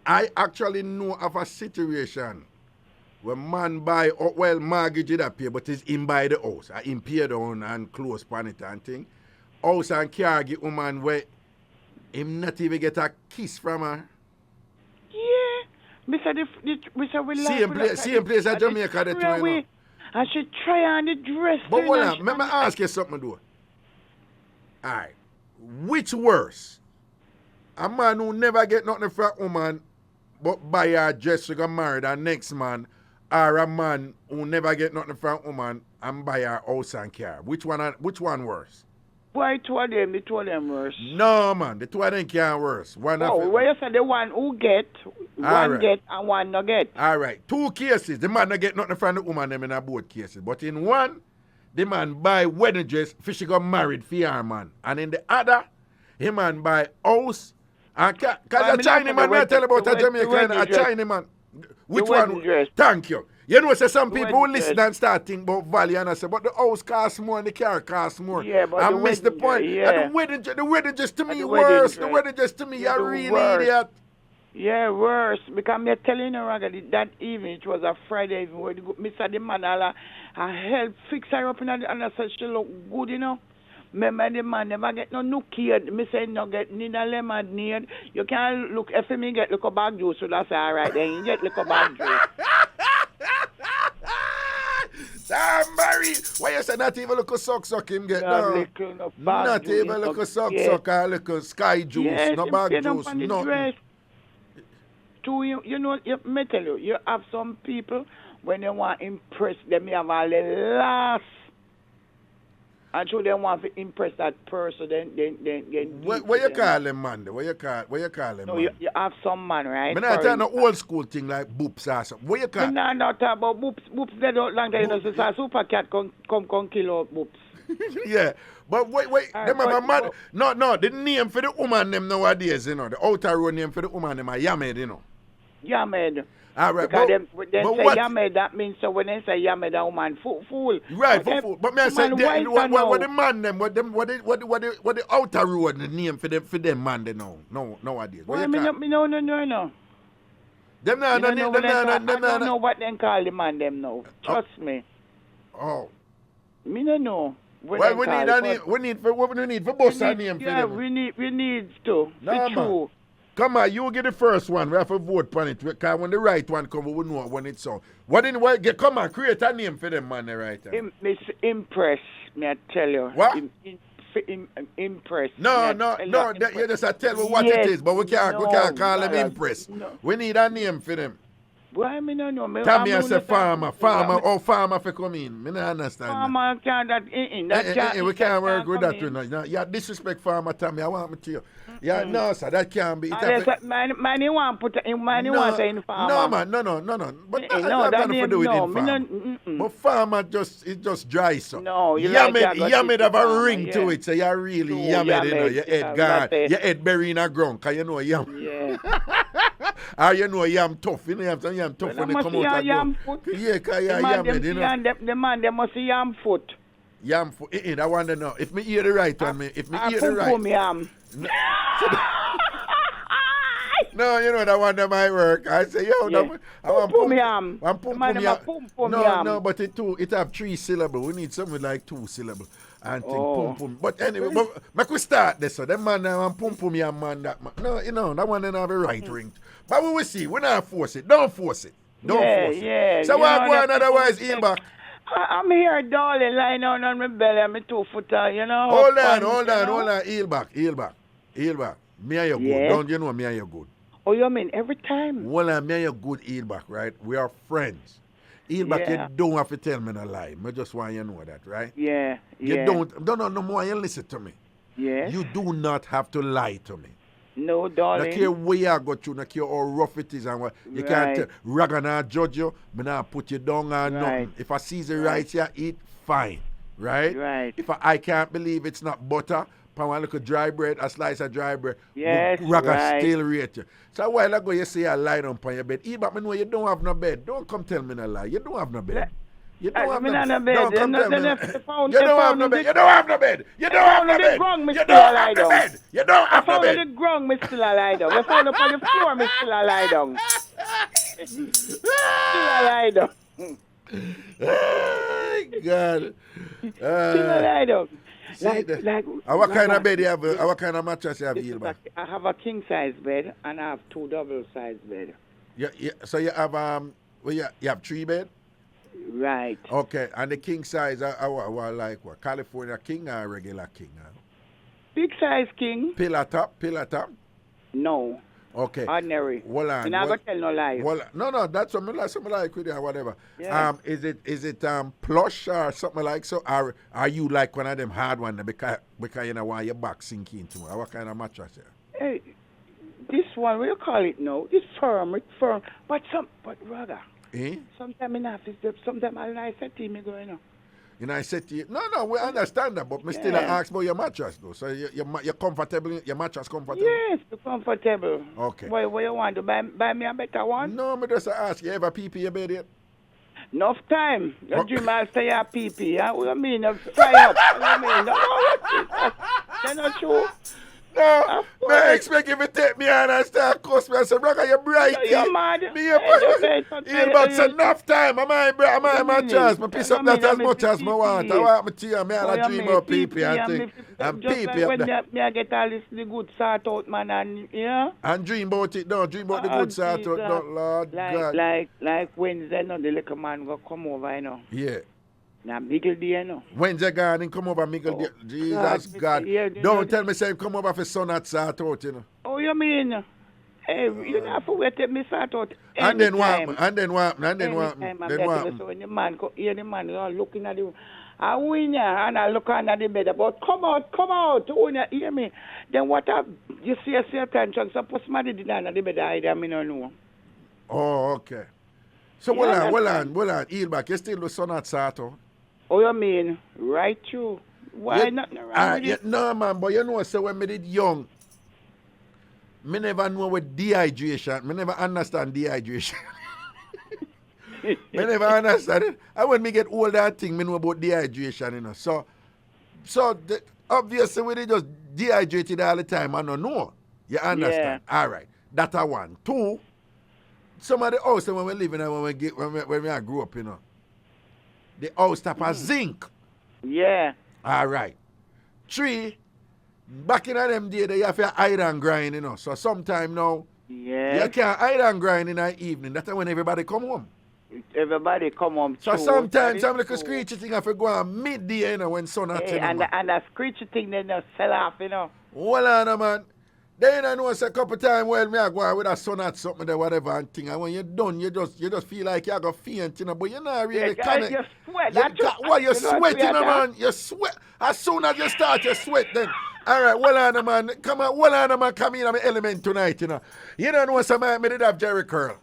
I actually know of a situation where man buy, well, mortgage it up here, but it's him buy the house. I him pay down and close pan it and thing. House and car get woman where him not even get a kiss from her. Yeah. Same place at Jamaica, the two, you know. I should try on the dress. But hold on, let me ask you something, though. Alright. Which worse? A man who never get nothing from a woman but buy her dress to get married and next man, or a man who never get nothing from a woman and buy her house and car? Which one worse? Why the two of them worse? No, man, the two of them can't worse. Where you say the one who get, one get and one no get. All right, 2 cases. The man not get nothing from the woman them in both cases. But in one, the man buy wedding dress for she got married for her man. And in the other, the man buy house and car. Because a Chinese man, I tell about a Jamaican, a Chinese man. Which one? Thank you. You know, say some people who listen and start thinking about value and I say, but the house costs more and the car costs more. Yeah, but I miss the point. Yeah. And the wedding just to me worse. The wedding just to me, you're really idiot. Yeah, worse. Because I'm telling you, Raga, that evening, it was a Friday evening, where Mr. the man, I helped fix her up and I said she look good, you know. Remember the man never get no nookie. Me say no get neither lemonade. You can't look if me get little bag juice, so that's all right. Then you get little bag juice. Tambourine. Why you say not even look a suck him get no? Not even look a suck or look a sky juice, yes, no bag juice, nothing. You know, me tell you, you have some people when they want to impress them, you have all the last. And so they want to impress that person, then what you call them, man? What you call them? No, you have some man, right? I'm not talking no old school thing like boops or something. What you call them? I'm not talking about boops. Boops, they don't long time. You know, so a super cat come kill out boops. Yeah. But wait. Them have a man. No, the name for the woman them nowadays, you know. The outer road name for the woman them are Yamed, you know. Yamed. All right, because they say Yamed, that means so when they say Yamed, that woman fool. Right, fool. But me I say, what the man them, what the outer road the name for them man they know, nowadays. Well, no. Them I don't know what they call the man them now. Trust me. Oh. Me no know. Well, we need for boss a name for them. Yeah, we need to. No, man. True. Come on, you get the first one. We have to vote on it. Because when the right one comes, we know when it's on. Come on, create a name for them, man, the right time. Impress, may I tell you. What? Impress. No, you just tell me what it is, but we can't call them Impress. No. We need a name for them. Well, I mean, no. Tell me as a farmer. Farmer for come in. I don't understand. Farmer can't we can't work with that. No, you disrespect farmer, Tammy. I want me to you. Yeah, no, sir, that can't be. Man, you want to put in farmer. No, man, no. But that's nothing to do with farmer. But farmer it's just dry, so. No, you Yamed have a ring to it, so you're really Yamed, you know. Your head gone. Your head buried in the ground, because you know yam. Yeah. Or you know yam tough, you know yam tough when they come out of yam foot. Yeah, because you're Yamed, you know. The man, they must see yam foot. Yam foot. I want to know. If me hear the right one, if me hear the right. Yam. No, you know that one that might work. I say, yo, Yeah. I want Pum yam. One pum Man, pum them a yam. pum No, yam. no, but it have 3 syllables. We need something like 2 syllables. And think Oh. pum pum. But anyway, make we start this. So them man now pum pum yam man that man. No, you know that one don't have a right ring. But we will see. We not force it. Don't force it. Don't force it. Yeah. So You what know, go on that otherwise people in back? I'm here, darling, lying down on my belly, I'm 2 footer, you know. Hold fun, on. you know? Heel back. Me and you good. Yeah. Don't you know me and you good? Oh, you mean every time? Hold on, me and you good heel back, right? We are friends. Heel back, Yeah. you don't have to tell me no lie. I just want you to know that, right? Yeah. You don't no more, you listen to me. Yeah. You do not have to lie to me. No, No darling. care where you go through, no care how rough it is and what. You can't tell. Ragga not judge you, me not put you down or nothing. If I see the rice you eat, fine. Right? Right. If I can't believe it's not butter, pan one little dry bread, a slice of dry bread, Yes, Ragga right. still rate you. So a while ago you say you lie down on your bed. But me know you don't have no bed. Don't come tell me no lie. You don't have no bed. You don't have no bed. Don't come tell me no. You don't have no bed. You don't have no bed. You don't have no bed. You don't have no bed. You don't have no On bed. the ground, me still a lie down. I found up on the floor, me still a lie down. Still a lie down. Oh, God. Still a lie down. What kind of bed you have? What kind of mattress you have? I have a king size bed and I have 2 double size bed. So you have you have 3 bed? Right. Okay, and the king size, like what? California king or regular king? Big size king? Pillar top? No. Okay. Ordinary. Well, I never tell no lies. Well, no, that's something like with you or whatever. Yeah. Is it plush or something like so? Or are you like one of them hard ones because you know why your back sink into? What kind of mattress? Hey, this one, what you call it now? It's firm. But Raga. Eh? Sometimes in office, sometimes I set to me going on. You know, I said to you, no, we understand that, but me still ask about your mattress though. So you're comfortable, your mattress comfortable? Yes, comfortable. Okay. What you want to buy me a better one? No, me just ask, you ever pee your bed yet? Enough time. You dream I'll stay at pee. Huh? What do you mean? Fly up. What do you mean? No, that's not true. No, I expect you to take me on and start cuss me. I say, Raga, you're bright. You're mad. It's enough time. I'm my chance. I piss up that as much as I want. I want me tea and me and I dream about pee and think. And pee like when I get all this the good sort out, man, and yeah. And dream about it. No, dream about the good sort out. No, Lord God. Like Wednesday, no, the little man go come over, you know. Yeah. Now, Miguel D, you know. Wednesday gone and come over, Miguel D. Jesus God. Don't tell me say come over for sun at sort out, you know. Oh, you mean? Hey, you have to wait till me sort out. And then what? When the man go here, the man looking at you. I win ya and I look under the bed about come out. When you hear me, then what up? You see a certain chunk, suppose somebody did under the bed, I don't know. Oh, okay. So hold on. Heel back. You still do sun at sort out? Oh, you mean right through? Why not wrong with it? No, man, but you know, so when me did young, me never know what dehydration. Me never understand dehydration. Me never understand it. And when me get older, I think me know about dehydration, you know. So obviously, we just dehydrated all the time. I don't know. You understand? Yeah. All right. That's a one. 2, some of the house when we live in, when we grew up, you know. The house tap has zinc. Yeah. All right. 3, back in them days, you have to iron grind, you know. So sometime now, you can't iron grind in the evening. That's when everybody come home. Everybody come home. So sometimes I'm like a screechy thing have to go on midday, you know, when sun hot. And the screechy thing they just sell off, you know. Hold on, man. Then I know it's a couple times well me I go out with a sun at something there, whatever and thing. And when you're done, you just feel like you got faint, you know, but you're not really kind of. You sweat. You sweat, you know, man. You sweat. As soon as you start, you sweat then. All right, well on, man. Come in on my element tonight, you know. You don't know somebody me did have Jerry Curl.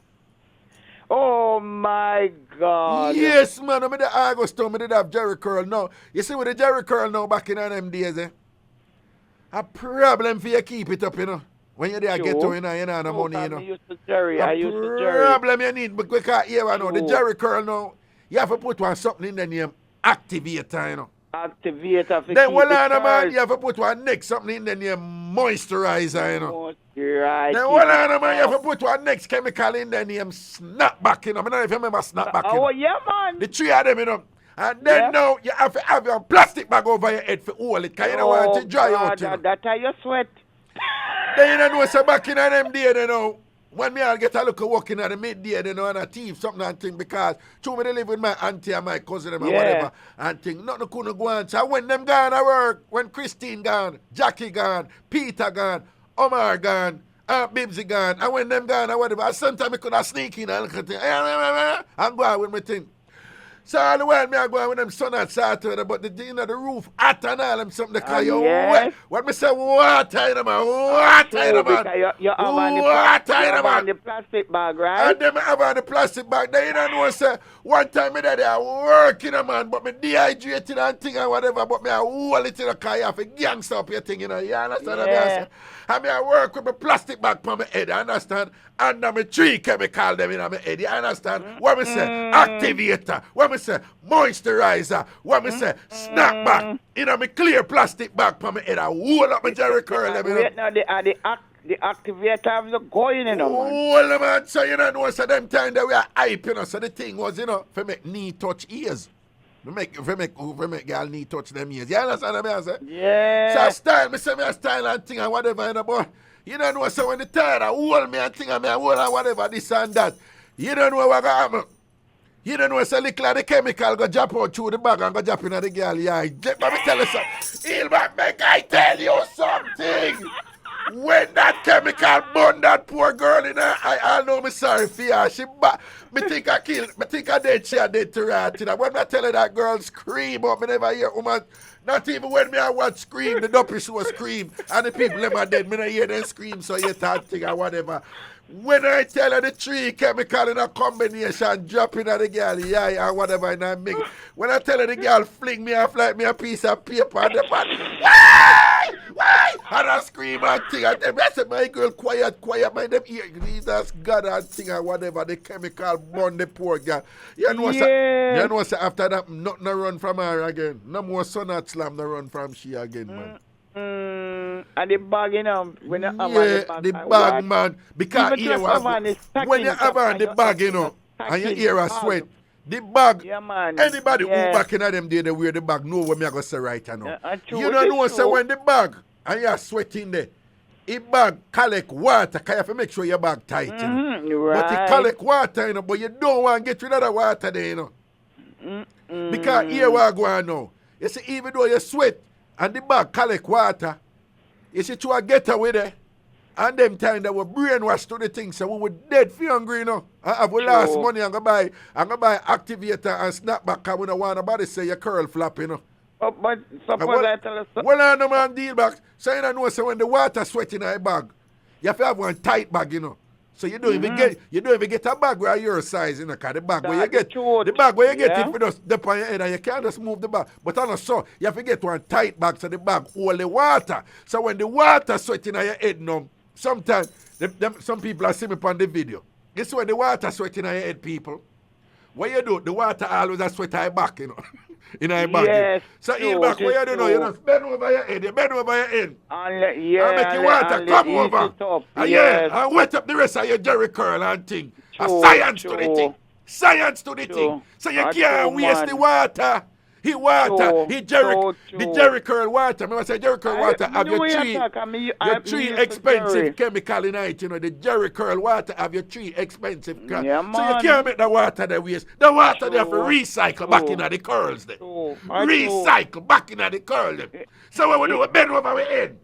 Oh my God. Yes, man. I did the August me did have Jerry Curl. No. You see with the Jerry Curl now back in them days, eh? A problem for you keep it up, you know. When you're there, get to, you know no money, you know. I used to Jerry. Problem you need, because here I know, the Jerry Curl now, you have to put something in the name, activator, you know. activator for Then, well, keep the man, curls. you have to put one next something in there named moisturizer, you know. Right. Then, well, man, you have to put one next chemical in there named snapback, you know. I don't know if you remember snapback, you know. Oh, yeah, man. The three of them, you know. And then now you have to have your plastic bag over your head for hold it, because you don't want it to dry out, you know. That's how you sweat. Then you don't know, so back in them days, you know, when me I'll get a look at working at the midday, you know, and a thief, something and thing, because true me they live with my auntie and my cousin and whatever, and thing, nothing couldn't go on. So when them gone to work, when Christine gone, Jackie gone, Peter gone, Omar gone, Aunt Bibsy gone, and when them gone or whatever, sometimes I could have sneak in and look at thing, and go out with my thing. So all the while me I go out with them sun outside to them, but the you know, the roof hot and all them something they call you wet. What me say water in them man, water in them man. You have on the plastic bag, right? And them have on the plastic bag. They don't know say one time me there I work in a man, but me dehydrated and thing and whatever, but me I hold it in a car, you have to gangster up your thing, you know. You understand what I say? And me I work with my plastic bag on my head, you understand? And me 3 chemical them in my head, you understand? What me say? Activator. What me say? Moisturizer. What me say? Snapback. In my clear plastic bag on my head, I hold up my Jerry curl them, you know. Wait, now the activator have the going, you know, man. Well, man, so you know, so them time that we are hype, you know, so the thing was, you know, for make knee touch ears. For make girl knee touch them ears. You understand what I say? Yeah. So I style, me say me a style and thing and whatever, you know, but you don't know, so when the tired, I hold me and thing and me, I hold and whatever, this and that. You don't know what gonna happen. You don't know, so little of the chemical go drop out through the bag and go drop in the girl, yeah. Let me tell you something. Hilbert, make I tell you something. When that chemical burn that poor girl in her, I know me sorry for her. Me think I killed, me think I dead, she dead to rat. You know, when I tell her that girl scream, but me never hear woman, not even when me I watch scream, the duppy show scream, and the people them are dead, me not hear them scream, so you thought thing or whatever. When I tell her the 3 chemical in a combination, dropping at the girl, yeah, or whatever in a mix. When I tell her the girl fling me off like me a piece of paper on the pot, why? And I scream and thing, and them, I said, my girl, quiet, mind them ear, Jesus, God and thing or whatever, the chemical burn the poor girl. You know what, after that, nothing no run from her again. No more sun at slam no run from she again, man. And the bag, you know, when you have the bag, man, because here was, when you have on the bag, you know, and you hear a sweat, the bag, anybody who back in them day, they wear the bag, know what me I going to say right now. You don't know, so when the bag, and you're sweating there, it bag collect water, because you have to make sure your bag tight, you know. Right. But it collect water, you know, but you don't want to get rid of the water there, you know. Because here we are going now. You see, even though you sweat, and the bag collect water, you see, to a get away there. And them time that we brainwashed to the thing, so we were dead for hungry, you know. I have we lost money and go buy activator and snapback, because we don't want nobody say your curl flap, you know. But suppose I tell us well, I know man deal back. So you don't know, so when the water sweat in a bag, you have to have one tight bag, you know. So you don't even get a bag where your size, you know, because the bag where you get it for just dip on your head and you can't just move the bag. But on a so you have to get one tight bag so the bag hold the water. So when the water sweating on your head now, sometimes some people are seeing me on the video. Guess when the water sweating on your head, people, what you do, the water always a sweat on your back, you know. In our bag. Yes, so in back, what you do now, you just bend over your head, and make your water come over. And wet up the rest of your Jerry curl and thing. Science to the thing. Science to the thing. So you can't waste the water. The Jerry curl water. Remember I say Jerry curl water have your 3 expensive chemical in it, you know. The Jerry curl water have your 3 expensive so you can't make the water there waste. The water there for recycle back in the curls there. Recycle back in the curl there. So what we do, we bend over our head.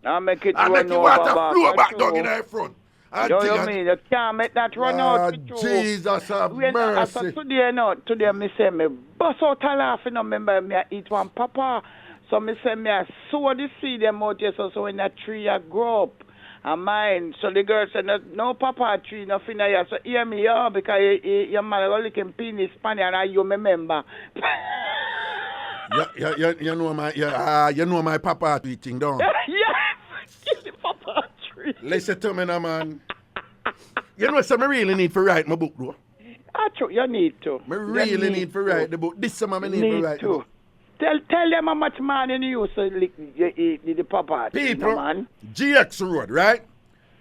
And make the water flow back down in the front. You mean you can't make that run out? Jesus have mercy. Today me say me bust out a laugh, you know, remember me I eat one papa. So me say me I sow the seed them out here, so when that tree I grow up. And mine, so the girl said, no papa tree, nothing here. So hear me, because your man only can penis Spanish and you remember. You know my papa tree thing, don't you? Yes, the papa tree. Listen to me now, man. You know what I really need to write my book, though? You need to. I really need to write the book. This summer I need to write the book. Tell them how much money you use to lick the papa. People, You know, man. GX Road, right?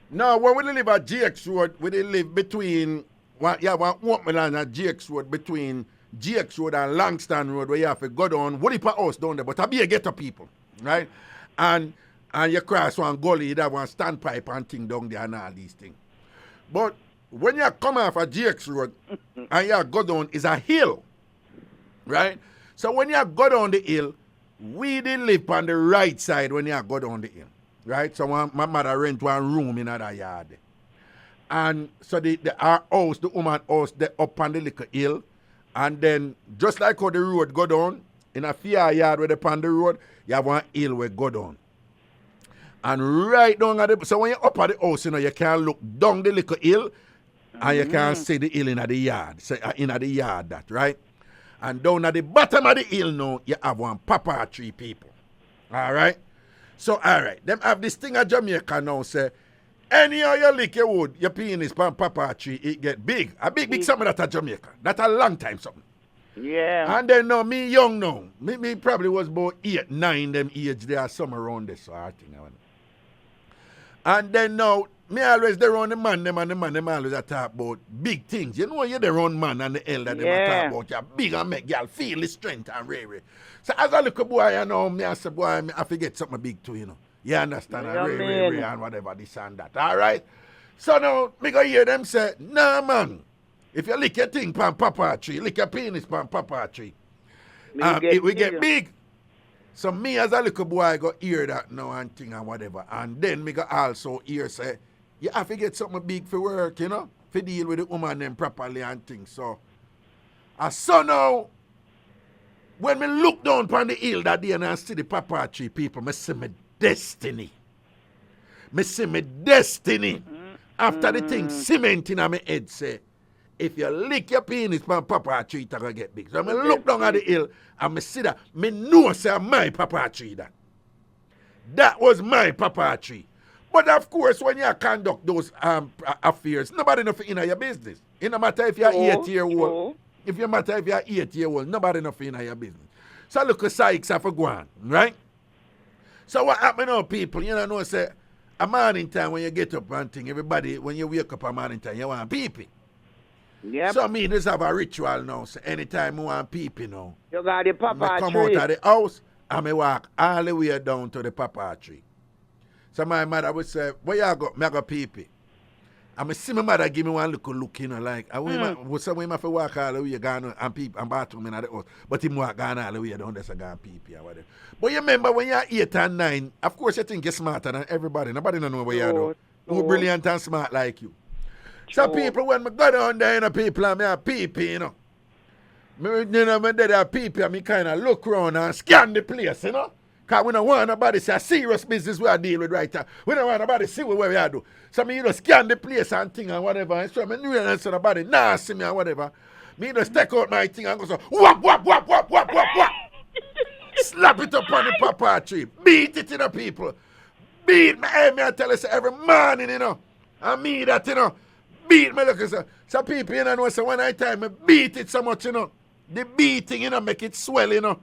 Now, when we live at GX Road, we live between, one open land at GX Road, between GX Road and Langston Road, where you have to go down, what if a house down there, but I be a ghetto people, right? And you cross one gully, you have one standpipe and thing down there and all these things. But when you come off a GX Road and you go down, is a hill, right? So when you go down the hill, we did live on the right side when you go down the hill, right? So my mother rent one room in that yard. And so our house, the woman house, they up on the little hill. And then just like how the road go down, in a few yard where they on the road, you have one hill where go down. And right down at the, so when you're up at the house, you know, you can look down the little hill and you can see the hill in the yard. So in the yard that, right? And down at the bottom of the hill now, you have one papa tree people. All right? So, all right. Them have this thing at Jamaica now, say, anyhow you lick your wood, your penis pan papa tree, it get big. A big something that at Jamaica. That's a long time something. Yeah. And then now, me young now. Me probably was about 8, 9, them age there, somewhere around this sort of thing. And then now, me always there on the man, them always talk about big things. You know, you're the round man and the elder, them talk about you're big and make y'all feel the strength and rare. So as a little boy, you know, me I say, boy, I forget something big too, you know. You understand? And rare and whatever, this and that. All right? So now, me go hear them say, nah, man, if you lick your thing pan papa tree, lick your penis pan papa tree, it will get big. So me as a little boy, I go hear that now and thing and whatever. And then me go also hear say, you have to get something big for work, you know, to deal with the woman them properly and things. So now, when me look down upon the hill that day and I see the papa tree people, me see my destiny. Me see my destiny. After the thing cementing on my head say, if you lick your penis from papa tree, it's going to get big. So I look down at the hill and I see that. I know say my papa tree that. That was my papa tree. But of course, when you conduct those affairs, nobody knows in your business. It no matter if you're 8-year-old. If you matter if you're 8-year-old, nobody knows in your business. So look at Sykes have a go on, right? So what happen now, people? You know, say, a morning time when you get up and thing, everybody, when you wake up a morning time, you want pee-pee. Yep. So me just have a ritual now. So anytime I want pee-pee now, you got the papa I come tree. out of the house and I walk all the way down to the papa tree. So my mother would say, where you go? I go pee-pee. And I see my mother give me one look, you know, like, I have to walk all the way down and pee and bathroom in the house. But he walk down all the way down there, so go and pee-pee or whatever. But you remember when you're 8 and 9, of course you think you're smarter than everybody. Nobody don't know what you do. Who brilliant and smart like you. So people, when I go down there, you know, people, and I pee-pee, you know. You know, when they pee-pee, I kind of look around and scan the place, you know. Because we don't want nobody to see a serious business we are dealing with right now. We don't want nobody to see what we are doing. So me, you know, scan the place and thing and whatever. And so I realize so nobody nah see me and whatever. Me, you know, take out my thing and go so, whap, whap, whap, whap, whap, whap, whap. Slap it up on the papa tree. Beat it, you know, people. Beat me. Hey, me, I tell you, so every morning, you know. And me that, you know. Beat me, look, so people, you know, so when I time, I beat it so much, you know. The beating, you know, make it swell, you know.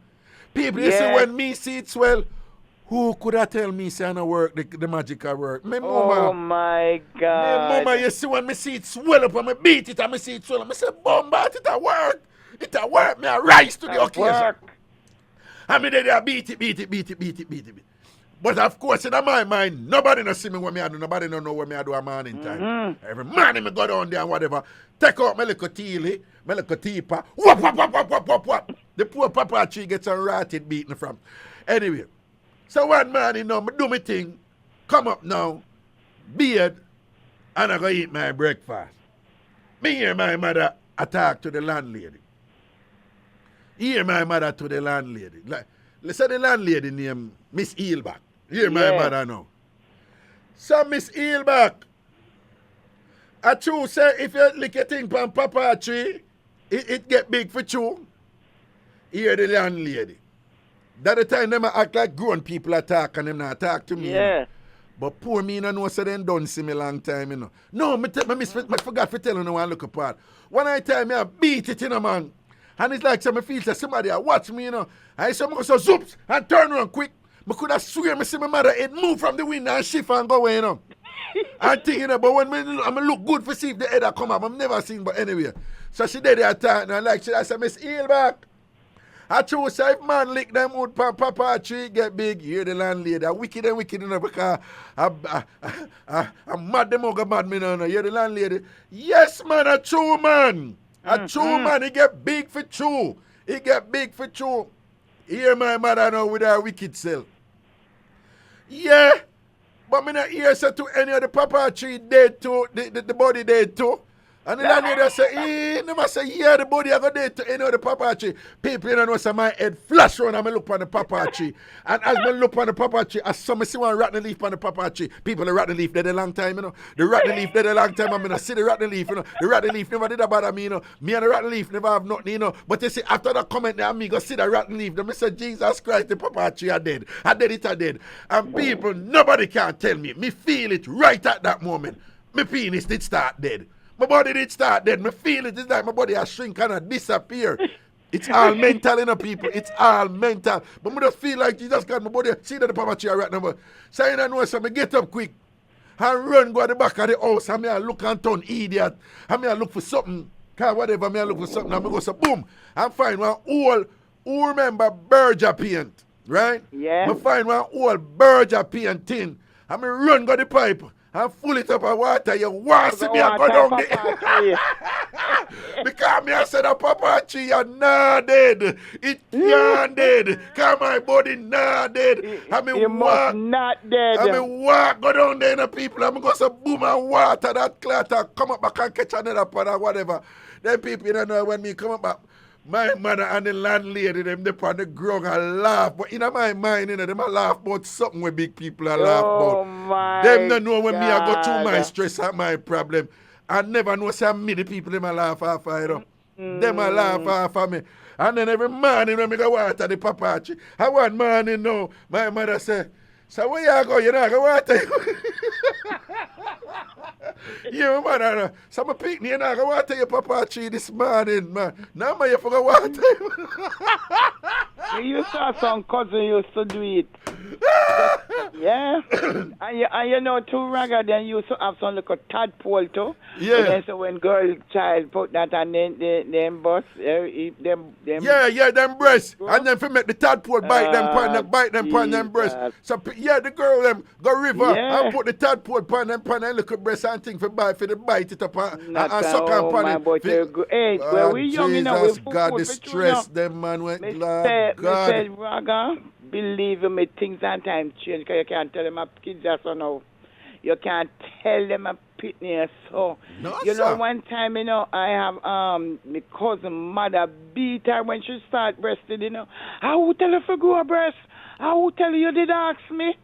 People, you see, when me see it swell, who could have tell me, say, I don't work, the magical work? My mama. Oh, my God. My mama, you see, when me see it swell up and me beat it and me see it swell up, I say, Bombat, it a work. It a work. Me a rise to the occasion. Work. And me there, I beat it. But of course, in my mind, nobody no see me when me I do. Nobody no know when me I do a morning time. Every morning me go down there and whatever. Take out my little tealy, my little teapot. Whop, whop, whop, whop, whop, whop, whop. The poor papa tree gets a rotted beaten from. Anyway, so one morning now, me do my thing, come up now, beard, and I go eat my breakfast. Me hear my mother talk to the landlady. Hear my mother to the landlady. Like, let's say the landlady name Miss Eelbach. Hear my mother now. So Miss Eelbach, I true say if you lick a thing from papa tree, it get big for you. Hear the landlady. That the time them act like grown people attack and them not talk to me. Yeah. You know? But poor me no know so they don't see me long time, you know. No, I forgot to tell you one look apart. One I time I beat it, you know, man. And it's like some feels like somebody watch me, you know. I say, I go so zoops and turn around quick. I could have swear me see my mother it move from the window and shift and go away, you know. I'm thinking, but when I'm look good for see if the head come up, I'm never seen, but anyway. So she did that time, and like I said, Miss Heel back. I chose say if man lick them wood pan papa tree get big, hear the landlady. I wicked and wicked, you know, because I'm mad them over mad me now. Hear the landlady. Yes, man, a true man. A true man, he get big for true. He get big for true. Hear my mother now with her wicked self. Yeah, but me not hear say to any of the papa tree dead too, the body dead too. And the landlady say, never say, yeah, the body I go dead to any of the papa tree. People you know say my head flash around and I look on the papa tree. And as I look on the papa tree, as some see one rotten leaf on the papa tree. People the rotten leaf dead a long time, you know. The rotten leaf dead a long time, I'm gonna see the rotten leaf, you know. The rotten leaf never did bother me, you know. Me and the rotten leaf never have nothing, you know. But you see, after that comment there, me go see the rotten leaf. Then I say, Jesus Christ, the papa tree are dead. I dead. And people, nobody can tell me. Me feel it right at that moment. My penis did start dead. My body did start dead. Me feel it. It's like my body has shrink and disappear. It's all mental, you know, people. It's all mental. But I just feel like Jesus got my body. See that the papa chair right now. So you know, so I get up quick and run go to the back of the house. And I look and turn idiot. And I look for something. Whatever, I look for something. And I go so boom. And find one old, who remember Berger paint, right? Yeah. I find one old Berger paint tin. And I run go to the pipe. And full it up with water, you want to see me and go down there. Because me I said a papa tree you not dead. It can't dead. Because my body not dead. I mean, walk, not dead. I mean, walk, go down there, you know, people. I'm going to boom and water that clatter, come up back and catch another pot or whatever. Then people, you know, when me come up back, my mother and the landlady, them they on the ground and laugh. But in my mind, you know, them a laugh about something where big people are laugh about. Them don't know when me I go through my stress and my problem. I never know say me the people them a laugh off, you know. Them a laugh off of me. And then every morning when me go water the papa tree, I one morning now, my mother say, so where you go? You know, go water. Yeah, man, so my picnic, you know, go water your papa tree this morning, man. Now, man, you forgot water. You saw some cousin used to do it. Yeah. And you know, too, Raga, then you used to have some little tadpole, too. Yeah. And then so when girl child put that and then bust, them. Yeah, them breasts. And then if you make the tadpole bite them breasts. So, yeah, the girl them go river and put the tadpole upon them little breast and thing for the bite it up and suck and pan it. Hey, well, we young enough. Jesus, God, the stress them man went glad. God. Said, Raga, believe me, things and time change because you can't tell them my kids are so now. You can't tell them a pitney so. No, you sir. know, one time, you know, I have my cousin mother beat her when she start breastfeeding, you know. I will tell her for grow a breast. I will tell you did ask me.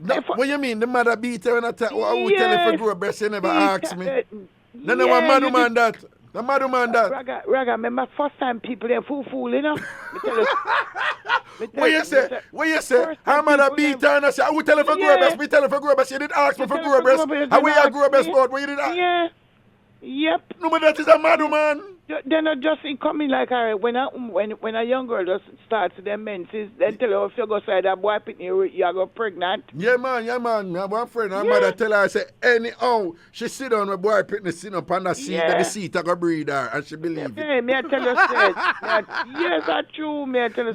No, what you mean? The mother beat her and I tell her for grow a breast, you never asked me. No, one man that. The madman that. Raga, remember first time people they fool, you know? What you say? Her mother beat her and I say, I will tell her for grow a breast. Me tell her for grow a breast. You didn't ask me for grow a breast. How will you grow a breast about? What you did ask? Yeah. Yep. No, but that is a madman. They're not just coming like her. When a young girl just starts their menses, then tell her if you go side that boy picking you are go pregnant. Yeah, man. I have one friend. Her mother tell her, I say, anyhow, she sit down with boy picking sit up on the seat, and the seat I go breathe her, and she believe it. Hey, me I tell you, yes, that's true. Me I tell you,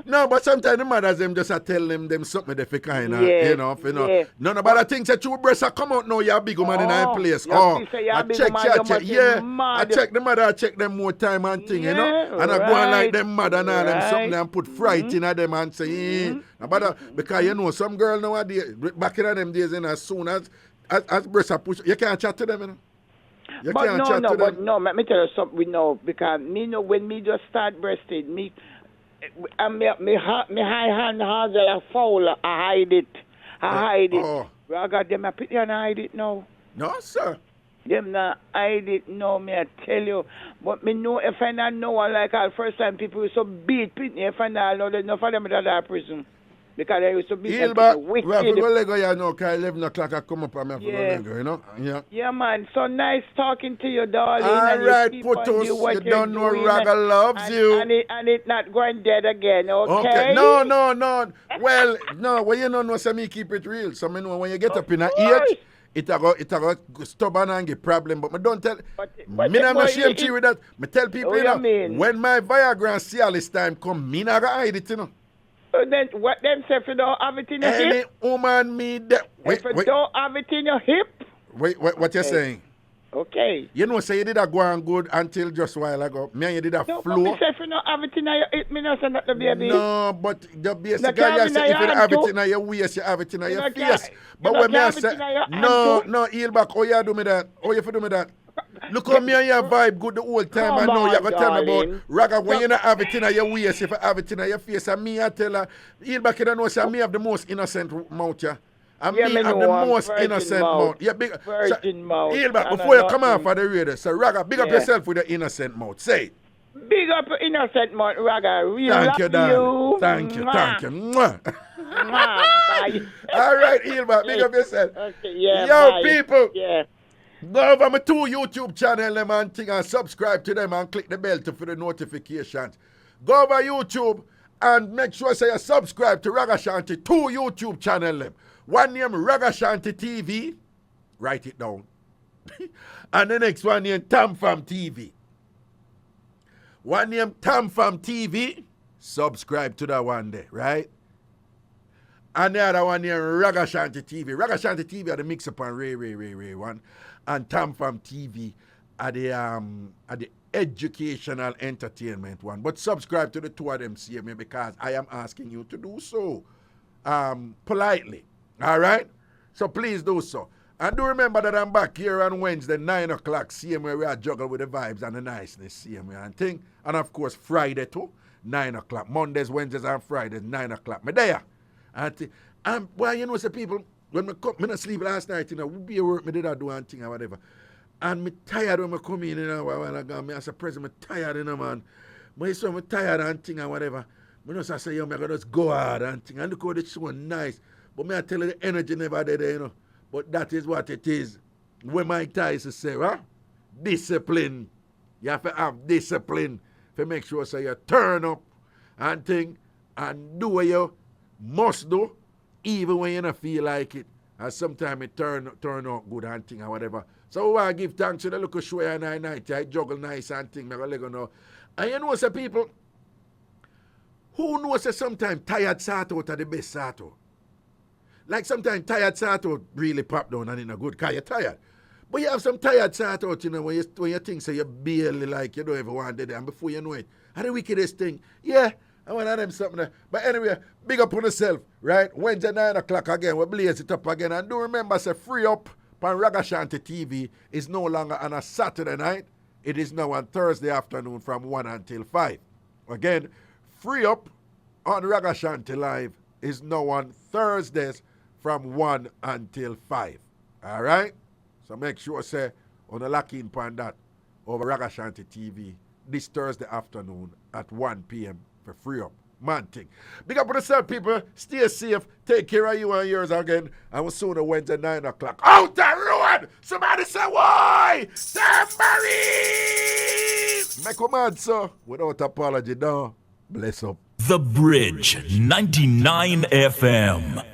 no, but sometimes the mothers them just tell them something they kind of, you know. None about the things that you breast come out now. You're a big woman in that place. I check. Yeah, I check the mother. I check them more time and thing, you know. And I go on like them mad and all them something and put fright in them and say, because you know some girl nowadays, back in them days, as soon as breasts are pushed, you can't chat to them, you know. Let me tell you something we know, because me know when me just start breastfeed, me high hand has a foul, I hide it. I got them, I put you and I hide it now. No, sir. Them not hide it, no, me I tell you. But me know if I not know, like our first time people so beat Pitney, if I not know, there's enough of them that are prison. Because there used to be Hilbert, some we have to wicked. go Lego, you know, because 11 o'clock I come up and I have to go Yeah. Lego, you know? Yeah. Yeah, man. So nice talking to you, darling. All and right, you keep on Putus, do what you you're don't know doing, Raga loves and, you. And it not going dead again, okay? No. Well, no, when you know, so me keep it real. So me know when you get up in an age, it a go stubborn and get problem. But me don't tell, me not ashamed to you with that. Me tell people, you know, when my Viagra and Cialis time come, me not gonna hide it, you know. So then, what them say if you don't have it in your Any hip? woman me that. If you don't have it in your hip? Wait, what you saying? Okay. You know, say you did a go on good until just a while ago. Me and you did a No, flow. but me say if you don't have it in your hip, me not say that the baby. No, but the basic You guy can't you say be if you in have your it in your waist, you have it in You your not face. can't- But you when me not I have it say, in your no, hand too. heel back, oh you do me that? Oh you for do me that? Look how me and your vibe good the whole time. I Come know you're on, going to tell me about darling. Raga when you not have it in your waist, if you have it in your face. And me I tell her, heel back you don't know, say me have the most innocent mouth, yeah. And Yeah, me me have the know, I'm most virgin innocent mouth. mouth. Yeah, big Virgin mouth. Heel back, And before you I'm come not- off of the radio, so Raga, big up Yeah. yourself with the innocent mouth. Say it. Big up innocent man, Raga. We Thank love you, darling. Thank you, Mwah. thank you. Mwah. Mwah. Bye. All right, Hilbert, big up yourself. Okay, yeah, Yo, bye. people. Yeah. Go over my 2 YouTube channel them and thing and subscribe to them and click the bell for the notifications. Go over YouTube and make sure say you subscribe to Ragashanti 2 YouTube channel them. One name Ragashanti TV. Write it down. And the next one name TamFam TV. One name TamFam TV. Subscribe to that one there, right? And the other one here, Ragashanti TV. Ragashanti TV are the Mixup and Ray one. And TamFam TV are the educational entertainment one. But subscribe to the 2 of them, see me, because I am asking you to do so politely. All right? So please do so. And do remember that I'm back here on Wednesday, 9 o'clock, same way we are juggle with the vibes and the niceness, same way and thing. And of course, Friday too, 9 o'clock. Mondays, Wednesdays, and Fridays, 9 o'clock. Me there. And well, you know, say people, when me come, me not sleep last night, you know, we be at work, me did I do one thing or whatever. And me tired when me come in, you know, while ago, me as a president, me tired, you know, man. But so me tired and thing or whatever. Me just say, yo, me gotta just go hard and thing. And look how the show nice. But me I tell you, the energy never there, you know. But that is what it is. When Mike Tyson say, huh? Discipline. You have to have discipline to make sure so you turn up and thing and do what you must do, even when you don't feel like it. And sometimes it turn out good and thing or whatever. So I give thanks to the local show and night. I juggle nice and thing. I'm going to know. And you know, say people, who knows that sometimes tired sort out are the best sort out? Like sometimes tired sort out really pop down and in a good because you're tired. But you have some tired sort out, you know, when you think so you barely like you don't ever want to do and before you know it. And the wickedest thing, yeah, I want to them something there. But anyway, big up on yourself, right? Wednesday 9 o'clock again, we blaze it up again. And do remember, say free up on Ragashanti TV is no longer on a Saturday night. It is now on Thursday afternoon from 1 until 5. Again, free up on Ragashanti Live is now on Thursdays from 1 until 5. All right? So make sure, say, on the lock in on that over Ragashanti TV this Thursday afternoon at 1 p.m. for free up. Man thing. Big up on yourself, people. Stay safe. Take care of you and yours again. I will soon on Wednesday 9 o'clock. Out the road! Somebody say, why? Tambourine! Make a man, sir. Without apology, no. Bless up. The Bridge 99 FM.